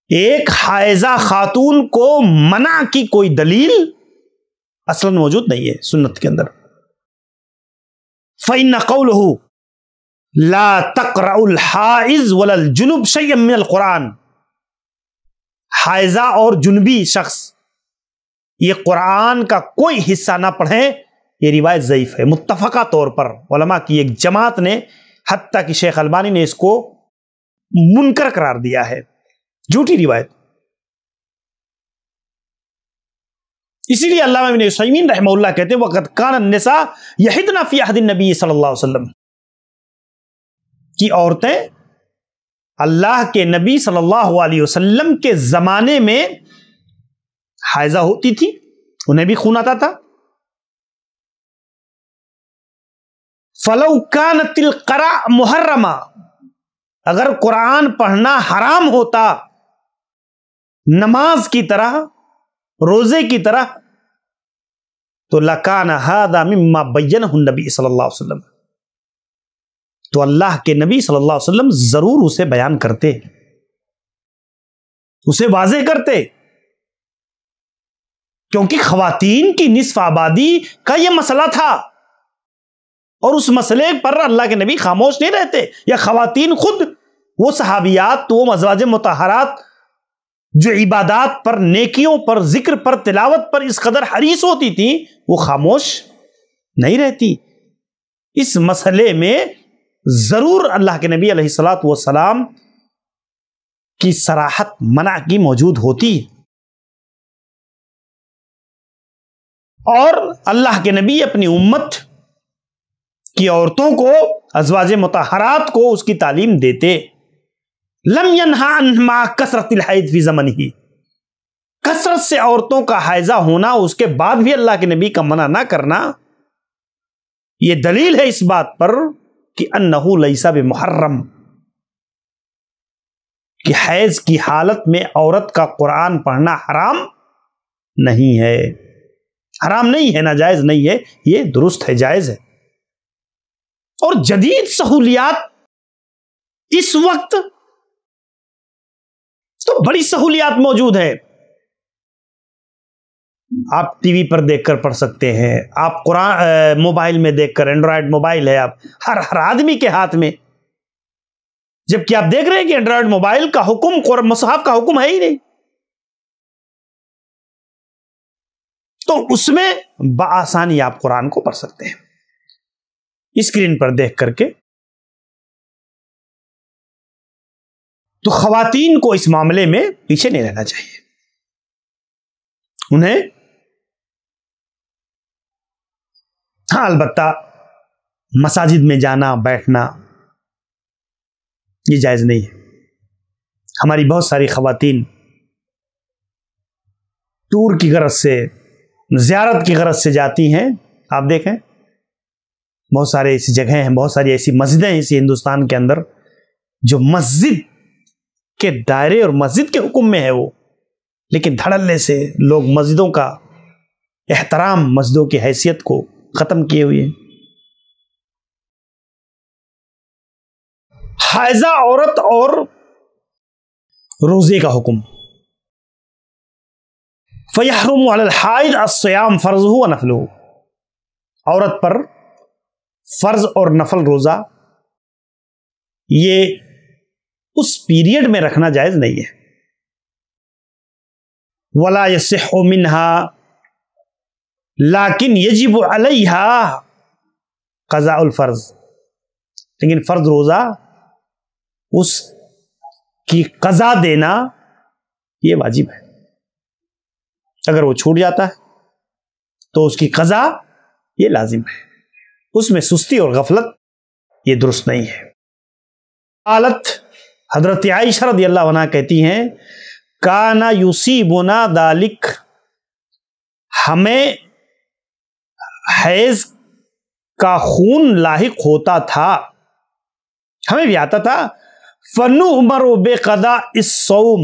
Speaker 1: ایک حائضہ خاتون کو منع کی کوئی دلیل اصلاً موجود نہیں ہے سنت کے اندر. فَإِنَّ قَوْلُهُ لَا تَقْرَأُ الْحَائِضُ وَلَا الْجُنُبُ شَيْئًا مِنَ الْقُرْآنِ، حائضہ اور جنبی شخص یہ قرآن کا کوئی حصہ نہ پڑھیں، یہ روایت ضعیف ہے. متفقہ طور پر علماء کی ایک جماعت نے، حتیٰ کہ شیخ البانی نے اس کو منکر قرار دیا ہے، جھوٹی روایت. اسی لیے علامہ ابن عثیمین رحمہ اللہ کہتے ہیں وَقَدْ كَانَ النِّسَاءُ يَحِضْنَ فِي عَهْدِ النَّبِيِّ صلی اللہ علیہ وسلم، کہ عورتیں اللہ کے نبی صلی اللہ علیہ وسلم کے زمانے میں حائضہ ہوتی تھی، انہیں بھی خون آتا تھا. فلو کانت القراء محرمہ، اگر قرآن پڑھنا حرام ہوتا نماز کی طرح، روزے کی طرح، تو لکان ھذا مما بینہ النبی صلی اللہ علیہ وسلم، تو اللہ کے نبی صلی اللہ علیہ وسلم ضرور اسے بیان کرتے، اسے واضح کرتے، کیونکہ خواتین کی نصف آبادی کا یہ مسئلہ تھا، اور اس مسئلے پر اللہ کے نبی خاموش نہیں رہتے. یا خواتین خود، وہ صحابیات، وہ ازواج مطہرات جو عبادات پر، نیکیوں پر، ذکر پر، تلاوت پر اس قدر حریص ہوتی تھیں، وہ خاموش نہیں رہتی. اس مسئلے میں ضرور اللہ کے نبی علیہ الصلوۃ والسلام کی صراحت منع کی موجود ہوتی. اور اللہ کے نبی اپنی امت کی عورتوں کو، ازواج مطہرات کو اس کی تعلیم دیتے. لم ینہا عنہما کثرت الحیض فی زمنہ، کثرت سے عورتوں کا حائضہ ہونا اس کے بعد بھی اللہ کے نبی کا منع نہ کرنا، یہ دلیل ہے اس بات پر کہ انہ لیس بمحرم، کہ حیض کی حالت میں عورت کا قرآن پڑھنا حرام نہیں ہے، حرام نہیں ہے، ناجائز نہیں ہے، یہ درست ہے، جائز ہے. اور جدید سہولیات اس وقت تو بڑی سہولیات موجود ہے. آپ ٹی وی پر دیکھ کر پڑھ سکتے ہیں، آپ قرآن موبائل میں دیکھ کر، اینڈرائڈ موبائل ہے آپ ہر آدمی کے ہاتھ میں، جبکہ آپ دیکھ رہے ہیں کہ اینڈرائڈ موبائل کا حکم مصحف کا حکم ہے ہی نہیں، تو اس میں بآسانی آپ قرآن کو پڑھ سکتے ہیں اسکرین پر دیکھ کر کے. تو خواتین کو اس معاملے میں پیچھے نہیں رہنا چاہیے، انہیں ہاں البتہ مساجد میں جانا بیٹھنا یہ جائز نہیں ہے. ہماری بہت ساری خواتین ٹور کی غرض سے، زیارت کی غرض سے جاتی ہیں. آپ دیکھیں بہت سارے ایسی جگہیں ہیں، بہت ساری ایسی مسجدیں ہیں اسی ہندوستان کے اندر جو مسجد کے دائرے اور مسجد کے حکم میں ہے وہ، لیکن دھڑلے سے لوگ مسجدوں کا احترام، مسجدوں کی حیثیت کو ختم کیے ہوئے ہیں. حائضہ عورت اور روزے کا حکم. فَيَحْرُمُ عَلَى الْحَائِضِ الصِّيَامُ فَرْضُهُ وَنَفْلُهُ، عورت پر فرض اور نفل روزہ یہ اس پیریڈ میں رکھنا جائز نہیں ہے. وَلَا يَصِحُّ مِنْهَا لَكِنْ يَجِبُ عَلَيْهَا قَضَاءُ الْفَرْض، لیکن فرض روزہ اس کی قضا دینا یہ واجب ہے. اگر وہ چھوٹ جاتا ہے تو اس کی قضا یہ لازم ہے، اس میں سستی اور غفلت یہ درست نہیں ہے. حالت حضرت عائشہ رضی اللہ عنہ کہتی ہیں کانا یصیبنا ذالک، ہمیں حیض کا خون لاحق ہوتا تھا، ہمیں بھی آتا تھا. فنؤمر بقضاء الصوم،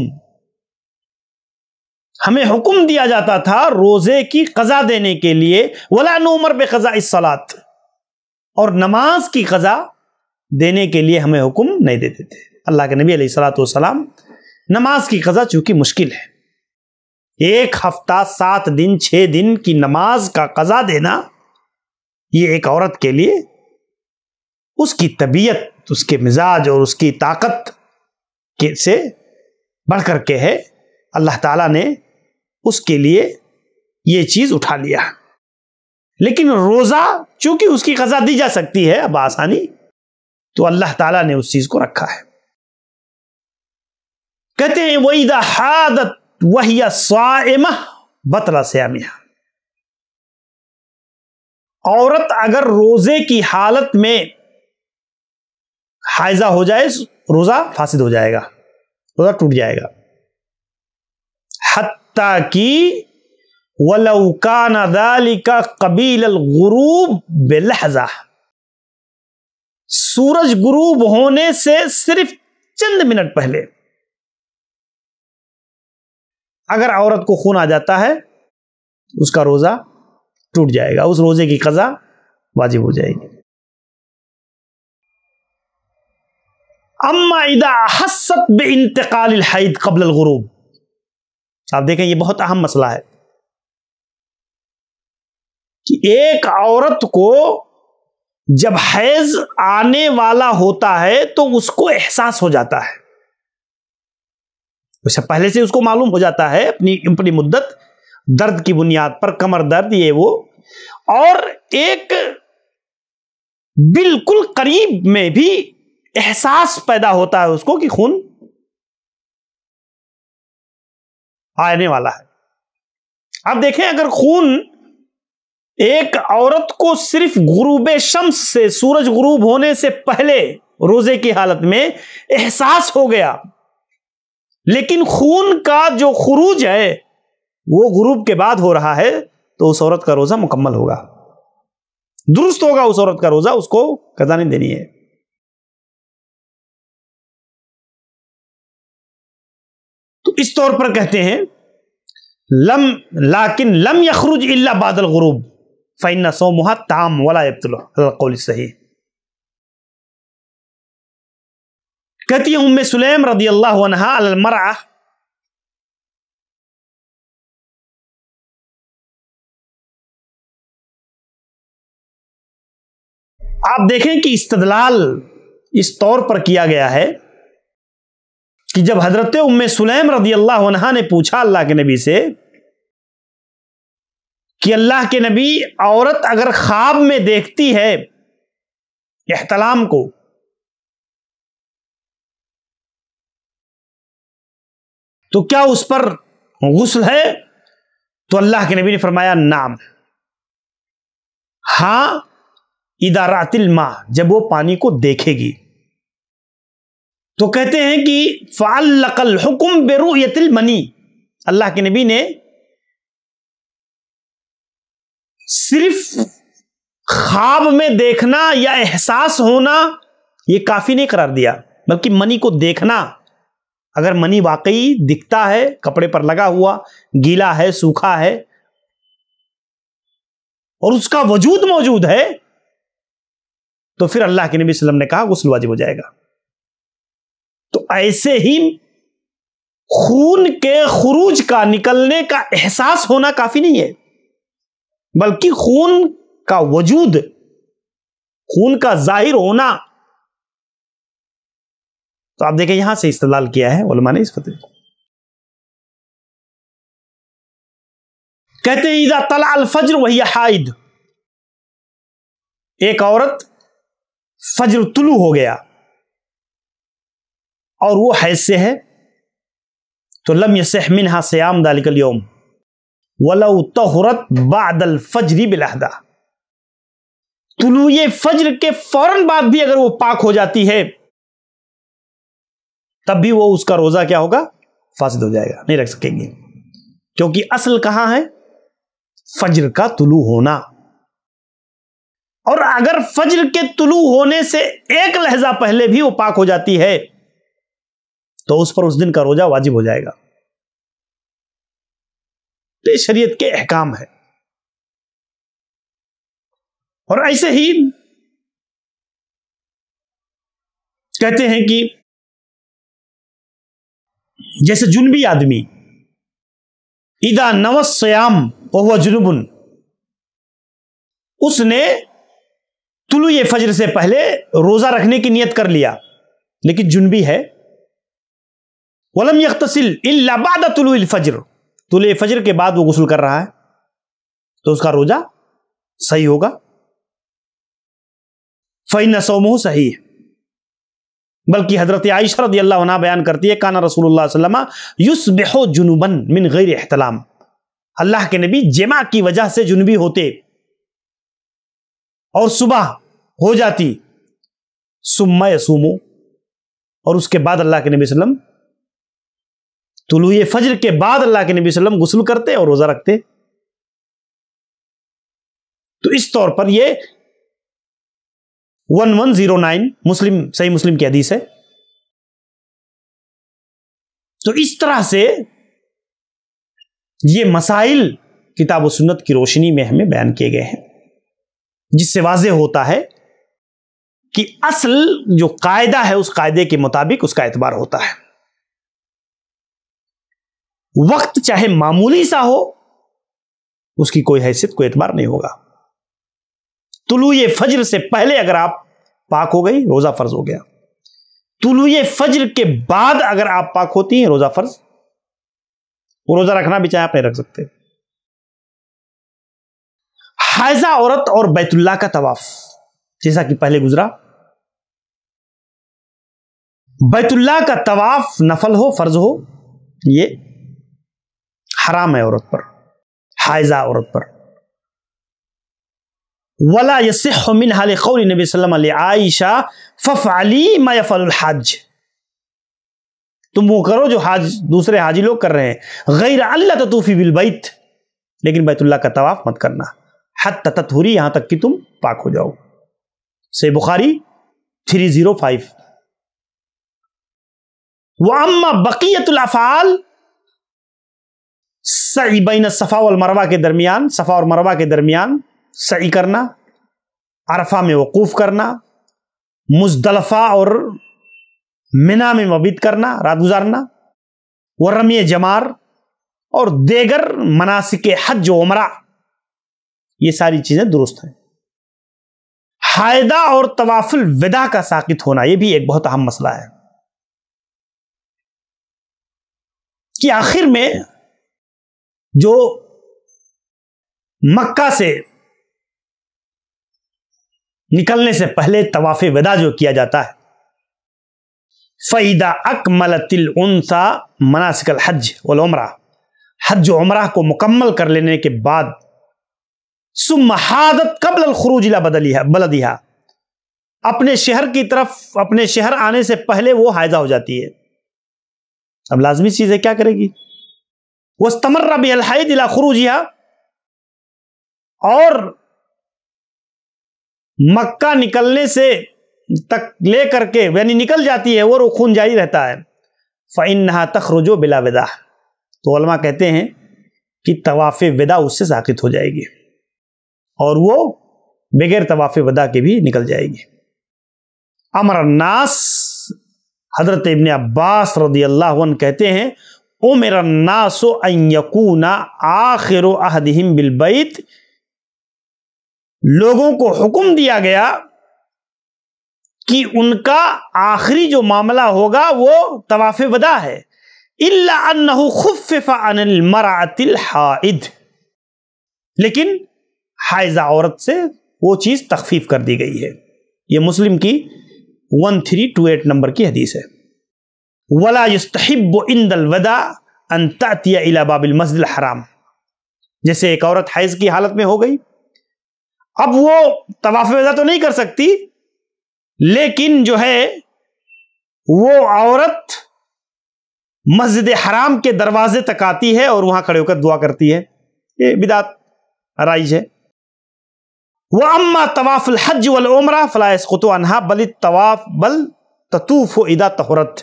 Speaker 1: ہمیں حکم دیا جاتا تھا روزے کی قضا دینے کے لیے. ولا نؤمر بقضاء الصلاۃ، اور نماز کی قضا دینے کے لیے ہمیں حکم نہیں دیتے تھے. اللہ کے نبی علیہ الصلوۃ والسلام، نماز کی قضا چونکہ مشکل ہے، 1 ہفتہ 7 دن 6 دن کی نماز کا قضا دینا یہ ایک عورت کے لیے اس کی طبیعت، اس کے مزاج اور اس کی طاقت سے بڑھ کر کے ہے. اللہ تعالیٰ نے اس کے لیے یہ چیز اٹھا لیا. لیکن روزہ چونکہ اس کی قضا دی جا سکتی ہے اب آسانی، تو اللہ تعالیٰ نے اس چیز کو رکھا ہے. کہتے ہیں وَإِذَا حَاضَتْ وَهِيَ صَائِمَةٌ بَطَلَ صِيَامُهَا، عورت اگر روزے کی حالت میں حائضہ ہو جائے روزہ فاسد ہو جائے گا، روزہ ٹوٹ جائے گا. حتیٰ کہ وَلَوْ كَانَ ذَلِكَ قَبِيلَ الْغُرُوبِ بِلَحْظَةٍ، سورج غروب ہونے سے صرف چند منٹ پہلے اگر عورت کو خون آ جاتا ہے اس کا روزہ ٹوٹ جائے گا، اس روزے کی قضا واجب ہو جائے گی. اما اذا احست بانتقال الحید قبل الغروب، آپ دیکھیں یہ بہت اہم مسئلہ ہے کہ ایک عورت کو جب حیض آنے والا ہوتا ہے تو اس کو احساس ہو جاتا ہے، اس سے پہلے سے اس کو معلوم ہو جاتا ہے اپنی مدت، درد کی بنیاد پر، کمر درد یہ وہ، اور ایک بالکل قریب میں بھی احساس پیدا ہوتا ہے اس کو کہ خون آنے والا ہے. اب دیکھیں اگر خون ایک عورت کو صرف غروب شمس سے، سورج غروب ہونے سے پہلے روزے کی حالت میں احساس ہو گیا، لیکن خون کا جو خروج ہے وہ غروب کے بعد ہو رہا ہے، تو اس عورت کا روزہ مکمل ہوگا، درست ہوگا اس عورت کا روزہ، اس کو قضا نہیں دینی ہے. تو اس طور پر کہتے ہیں لیکن لم یخرج الا بعد الغروب فإن صومها تام ولا يبطل على القول الصحيح. کہتی ہیں ام سلیم رضی اللہ عنہا علی المرأة، آپ دیکھیں کہ استدلال اس طور پر کیا گیا ہے کہ جب حضرت ام سلیم رضی اللہ عنہا نے پوچھا اللہ کے نبی سے کہ اللہ کے نبی عورت اگر خواب میں دیکھتی ہے احتلام کو تو کیا اس پر غسل ہے؟ تو اللہ کے نبی نے فرمایا نعم، ہاں، اذا رأت الماء، جب وہ پانی کو دیکھے گی. تو کہتے ہیں کہ فعلق الحکم برؤیت المنی، اللہ کے نبی نے صرف خواب میں دیکھنا یا احساس ہونا یہ کافی نہیں قرار دیا، بلکہ منی کو دیکھنا، اگر منی واقعی دکھتا ہے، کپڑے پر لگا ہوا، گیلا ہے، سوکھا ہے، اور اس کا وجود موجود ہے، تو پھر اللہ کے نبی صلی اللہ علیہ وسلم نے کہا غسل واجب ہو جائے گا. تو ایسے ہی خون کے خروج کا، نکلنے کا احساس ہونا کافی نہیں ہے، بلکہ خون کا وجود، خون کا ظاہر ہونا. تو آپ دیکھیں یہاں سے استدلال کیا ہے علماء نے اس فتوے کو. کہتے ہیں اذا طلع الفجر وہی حائض، ایک عورت فجر طلوع ہو گیا اور وہ حیض سے ہے، تو لم یصح منها صیام ذلك اليوم ولو طہرت بعد الفجر بلحظہ، طلوع فجر کے فوراً بعد بھی اگر وہ پاک ہو جاتی ہے تب بھی وہ اس کا روزہ کیا ہوگا؟ فاسد ہو جائے گا، نہیں رکھ سکیں گے، کیونکہ اصل کہاں ہے؟ فجر کا طلوع ہونا. اور اگر فجر کے طلوع ہونے سے ایک لحظہ پہلے بھی وہ پاک ہو جاتی ہے تو اس پر اس دن کا روزہ واجب ہو جائے گا. یہ شریعت کے احکام ہے. اور ایسے ہی کہتے ہیں کہ جیسے جنبی آدمی اذا نوى الصيام وهو جنب، اس نے طلوع فجر سے پہلے روزہ رکھنے کی نیت کر لیا لیکن جنبی ہے، ولم يغتسل الا بعد طلوع الفجر، طلوع فجر کے بعد وہ غسل کر رہا ہے تو اس کا روزہ صحیح ہوگا. فإن صومه صحیح. بلکہ حضرت عائشہ رضی اللہ عنہ بیان کرتی ہے کانا رسول اللہ صلی اللہ علیہ وسلم یصبح جنبا من غیر احتلام، اللہ کے نبی جماع کی وجہ سے جنبی ہوتے اور صبح ہو جاتی، ثم یصومو، اور اس کے بعد اللہ کے نبی صلی اللہ علیہ وسلم طلوع فجر کے بعد اللہ کے نبی صلی اللہ علیہ وسلم غسل کرتے اور روزہ رکھتے. تو اس طور پر یہ 1109 مسلم صحیح مسلم کی حدیث ہے. تو اس طرح سے یہ مسائل کتاب و سنت کی روشنی میں ہمیں بیان کیے گئے ہیں، جس سے واضح ہوتا ہے کہ اصل جو قاعدہ ہے اس قاعدے کے مطابق اس کا اعتبار ہوتا ہے. وقت چاہے معمولی سا ہو اس کی کوئی حیثیت کوئی اعتبار نہیں ہوگا. طلوع فجر سے پہلے اگر آپ پاک ہو گئی روزہ فرض ہو گیا، طلوع فجر کے بعد اگر آپ پاک ہوتی ہیں روزہ فرض. وہ روزہ رکھنا بھی چاہے آپ نہیں رکھ سکتے. حائضہ عورت اور بیت اللہ کا طواف جیسا کہ پہلے گزرا، بیت اللہ کا طواف نفل ہو فرض ہو یہ حرام ہے عورت پر، حائضہ عورت پر. ولا يصح منها لقول النبي صلی اللہ علیہ وسلم لعائشہ فافعلی ما يفعل الحاج، تم وہ کرو جو دوسرے حاجی لوگ کر رہے ہیں، غیر اللہ تطوفی بالبیت، لیکن بیت اللہ کا طواف مت کرنا، حتی تطہری یہاں تک کہ تم پاک ہو جاؤ. صحیح بخاری 305. واما بقیت الافعال، سعی بین الصفا والمروہ کے درمیان، صفا اور مروہ کے درمیان سعی کرنا، عرفہ میں وقوف کرنا، مزدلفہ اور منی میں مبیت کرنا، رات گزارنا، ورمی جمار اور دیگر مناسک حج و عمرہ، یہ ساری چیزیں درست ہیں. حائضہ اور طواف الوداع کا ساقط ہونا یہ بھی ایک بہت اہم مسئلہ ہے کہ آخر میں جو مکہ سے نکلنے سے پہلے طواف وداع جو کیا جاتا ہے، فَإِذَا أَكْمَلَتِ الْأُنْثَى مَنَاسِكَ الْحَجِّ وَالْعُمْرَةِ، حج و عمرہ کو مکمل کر لینے کے بعد ثم حاضت قبل الخروج الى بلدها، اپنے شہر کی طرف، اپنے شہر آنے سے پہلے وہ حائضہ ہو جاتی ہے. اب لازمی چیز ہے کیا کرے گی؟ واستمر بها الحيض الى خروجها، اور مکہ نکلنے سے تک لے کر کے یعنی نکل جاتی ہے وہ خون جاری رہتا ہے. فإنها تخرج بلا وداع، تو علماء کہتے ہیں کہ طواف وداع اس سے ساقط ہو جائے گی اور وہ بغیر طواف وداع کے بھی نکل جائے گی. امر الناس، حضرت ابن عباس رضی اللہ عنہ کہتے ہیں امر الناس ان یکون آخر عہدہم بالبیت، لوگوں کو حکم دیا گیا کہ ان کا آخری جو معاملہ ہوگا وہ طواف وداع ہے. الا انہ خفف عن المرأة الحائض، لیکن حائضہ عورت سے وہ چیز تخفیف کر دی گئی ہے. یہ مسلم کی 1328 نمبر کی حدیث ہے. ولا يستحب عند الوداع ان تأتي الى باب المسجد الحرام، جیسے ایک عورت حیض کی حالت میں ہو گئی، اب وہ طواف وداع تو نہیں کر سکتی، لیکن جو ہے وہ عورت مسجد حرام کے دروازے تک آتی ہے اور وہاں کھڑے ہو کر دعا کرتی ہے. یہ بدعت رائج ہے. وَأَمَّا طَوَافُ الْحَجِّ وَالْعُمْرَةِ فَلَا يَسْقُطُ عَنْهَا بَلِ الطَّوَافُ بَلْ تَطُوفُ إِذَا طَهُرَتْ،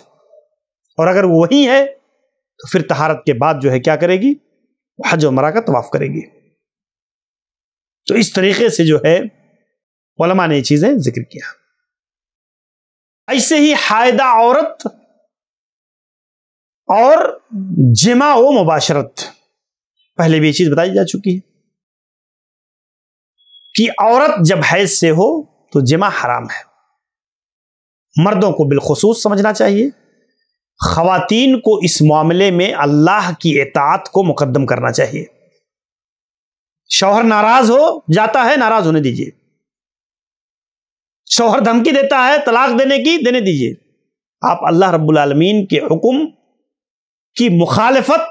Speaker 1: اور اگر وہ وہی ہے تو پھر طہارت کے بعد جو ہے کیا کرے گی؟ حج و عمرہ کا طواف کرے گی. تو اس طریقے سے جو ہے علماء نے یہ چیزیں ذکر کیا. ایسے ہی حائضہ عورت اور جماع و مباشرت، پہلے بھی یہ چیز بتائی جا چکی ہے کہ عورت جب حیض سے ہو تو جماع حرام ہے. مردوں کو بالخصوص سمجھنا چاہیے، خواتین کو اس معاملے میں اللہ کی اطاعت کو مقدم کرنا چاہیے. شوہر ناراض ہو جاتا ہے، ناراض ہونے دیجیے. شوہر دھمکی دیتا ہے طلاق دینے کی، دینے دیجیے. آپ اللہ رب العالمین کے حکم کی مخالفت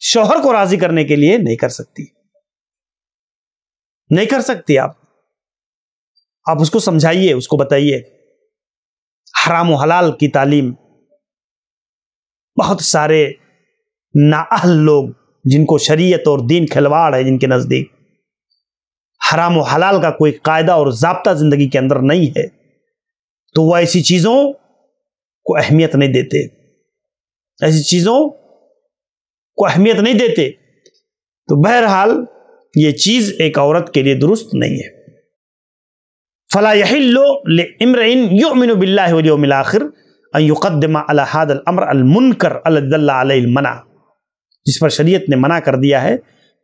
Speaker 1: شوہر کو راضی کرنے کے لیے نہیں کر سکتی، نہیں کر سکتی. آپ اس کو سمجھائیے، اس کو بتائیے حرام و حلال کی تعلیم. بہت سارے نااہل لوگ جن کو شریعت اور دین کھلواڑ ہے، جن کے نزدیک حرام و حلال کا کوئی قاعدہ اور ضابطہ زندگی کے اندر نہیں ہے، تو وہ ایسی چیزوں کو اہمیت نہیں دیتے، ایسی چیزوں کو اہمیت نہیں دیتے. تو بہرحال یہ چیز ایک عورت کے لیے درست نہیں ہے. فلا يحل لامرئ يؤمن بالله واليوم الاخر ان يقدم على هذا الامر المنکر الذي دل عليه المنع. جس پر شریعت نے منع کر دیا ہے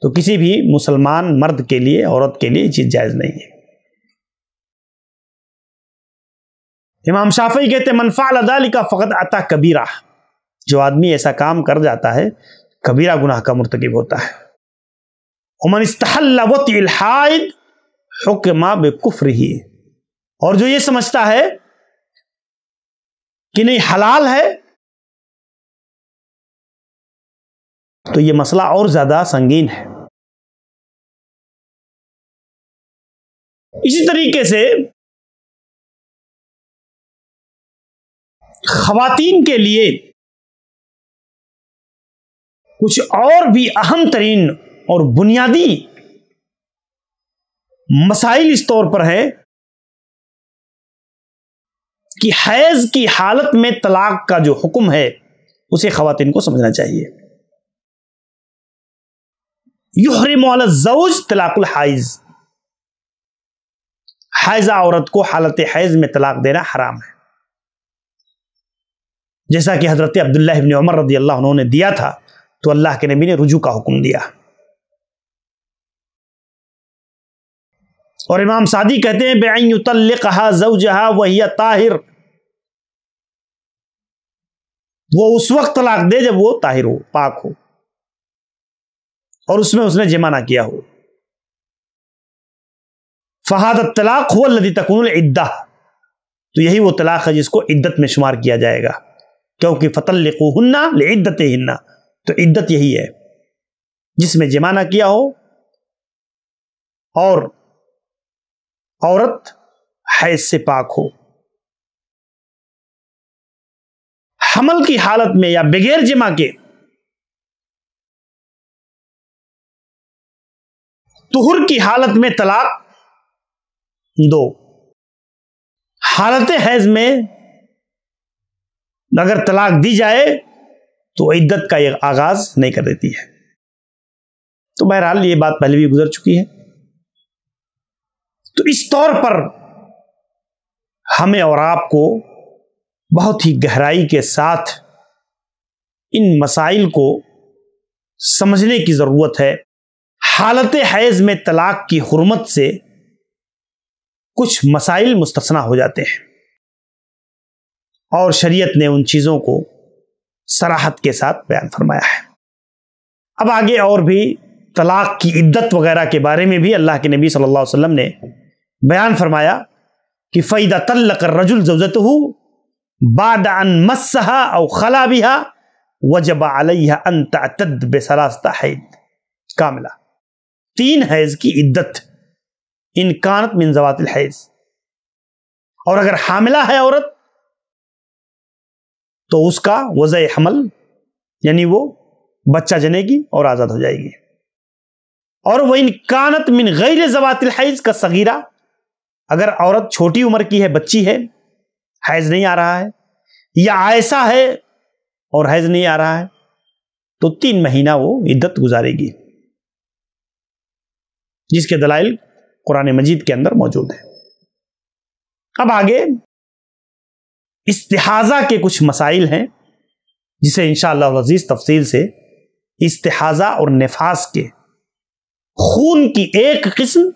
Speaker 1: تو کسی بھی مسلمان مرد کے لیے، عورت کے لیے یہ چیز جائز نہیں ہے. امام شافعی کہتے ہیں من فعل ذلك فقد اتى کبیرہ. جو آدمی ایسا کام کر جاتا ہے کبیرہ گناہ کا مرتکب ہوتا ہے. ومن استحل وطئ الحائض حکم بکفرہ. اور جو یہ سمجھتا ہے کہ نہیں حلال ہے تو یہ مسئلہ اور زیادہ سنگین ہے. اسی طریقے سے خواتین کے لیے کچھ اور بھی اہم ترین اور بنیادی مسائل اس طور پر ہے کہ حیض کی حالت میں طلاق کا جو حکم ہے اسے خواتین کو سمجھنا چاہیے. یحرم علی الزوج طلاق الحائض. حائضہ عورت کو حالت حیض میں طلاق دینا حرام ہے، جیسا کہ حضرت عبداللہ ابن عمر رضی اللہ عنہ نے دیا تھا تو اللہ کے نبی نے رجوع کا حکم دیا. اور امام سعدی کہتے ہیں بِأَن يُطَلِّقَهَا زَوْجَهَا وَهِيَ طاہر. وہ اس وقت طلاق دے جب وہ طاہر ہو، پاک ہو، اور اس میں اس نے جمع نہ کیا ہو. فَهَذَا الطلاق هُوَ الَّذِي تَكُونُ الْعِدَّةُ. تو یہی وہ طلاق ہے جس کو عدت میں شمار کیا جائے گا، کیونکہ فَطَلِّقُوهُنَّ لِعِدَّتِهِنَّ. تو عدت یہی ہے جس میں جمع نہ کیا ہو اور عورت حیض سے پاک ہو. حمل کی حالت میں یا بغیر جمع کے طہر کی حالت میں طلاق دو. حالت حیض میں اگر طلاق دی جائے تو عدت کا یہ آغاز نہیں کر دیتی ہے. تو بہرحال یہ بات پہلے بھی گزر چکی ہے. تو اس طور پر ہمیں اور آپ کو بہت ہی گہرائی کے ساتھ ان مسائل کو سمجھنے کی ضرورت ہے. حالت حیض میں طلاق کی حرمت سے کچھ مسائل مستثنی ہو جاتے ہیں اور شریعت نے ان چیزوں کو صراحت کے ساتھ بیان فرمایا ہے. اب آگے اور بھی طلاق کی عدت وغیرہ کے بارے میں بھی اللہ کے نبی صلی اللہ علیہ وسلم نے بیان فرمایا کہ فَإِذَا طَلَّقَ الرَّجُلُ زَوْجَتَهُ بعد ان مسها او خلا بها وجب علیها ان تعتد بثلاثه حیض کاملہ. 3 حیض کی عدت ان کانت من ذوات الحیض. اور اگر حاملہ ہے عورت تو اس کا وضع حمل یعنی وہ بچہ جنے گی اور آزاد ہو جائے گی. اور وہ ان کانت من غیر ذوات الحیض کا صغیرہ، اگر عورت چھوٹی عمر کی ہے، بچی ہے، حیض نہیں آ رہا ہے، یا عائسہ ہے اور حیض نہیں آ رہا ہے، تو 3 مہینہ وہ عدت گزارے گی، جس کے دلائل قرآن مجید کے اندر موجود ہیں. اب آگے استحاضہ کے کچھ مسائل ہیں جسے انشاءاللہ العزیز تفصیل سے استحاضہ اور نفاس کے خون کی ایک قسم.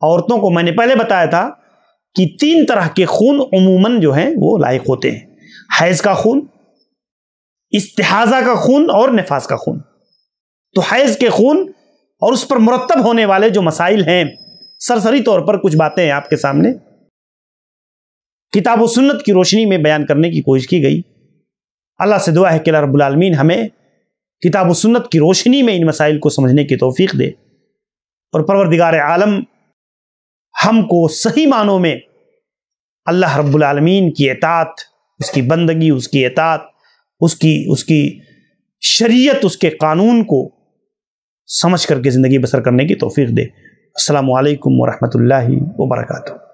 Speaker 1: عورتوں کو میں نے پہلے بتایا تھا کہ 3 طرح کے خون عموماً جو ہیں وہ لاحق ہوتے ہیں: حیض کا خون، استحاضہ کا خون اور نفاس کا خون. تو حیض کے خون اور اس پر مرتب ہونے والے جو مسائل ہیں، سرسری طور پر کچھ باتیں ہیں آپ کے سامنے کتاب و سنت کی روشنی میں بیان کرنے کی کوشش کی گئی. اللہ سے دعا ہے کہ اللہ رب العالمین ہمیں کتاب و سنت کی روشنی میں ان مسائل کو سمجھنے کی توفیق دے، اور پروردگار عالم ہم کو صحیح معنوں میں اللہ رب العالمین کی اطاعت، اس کی بندگی، اس کی اطاعت، اس کی شریعت، اس کے قانون کو سمجھ کر کے زندگی بسر کرنے کی توفیق دے۔ السلام علیکم ورحمۃ اللہ وبرکاتہ۔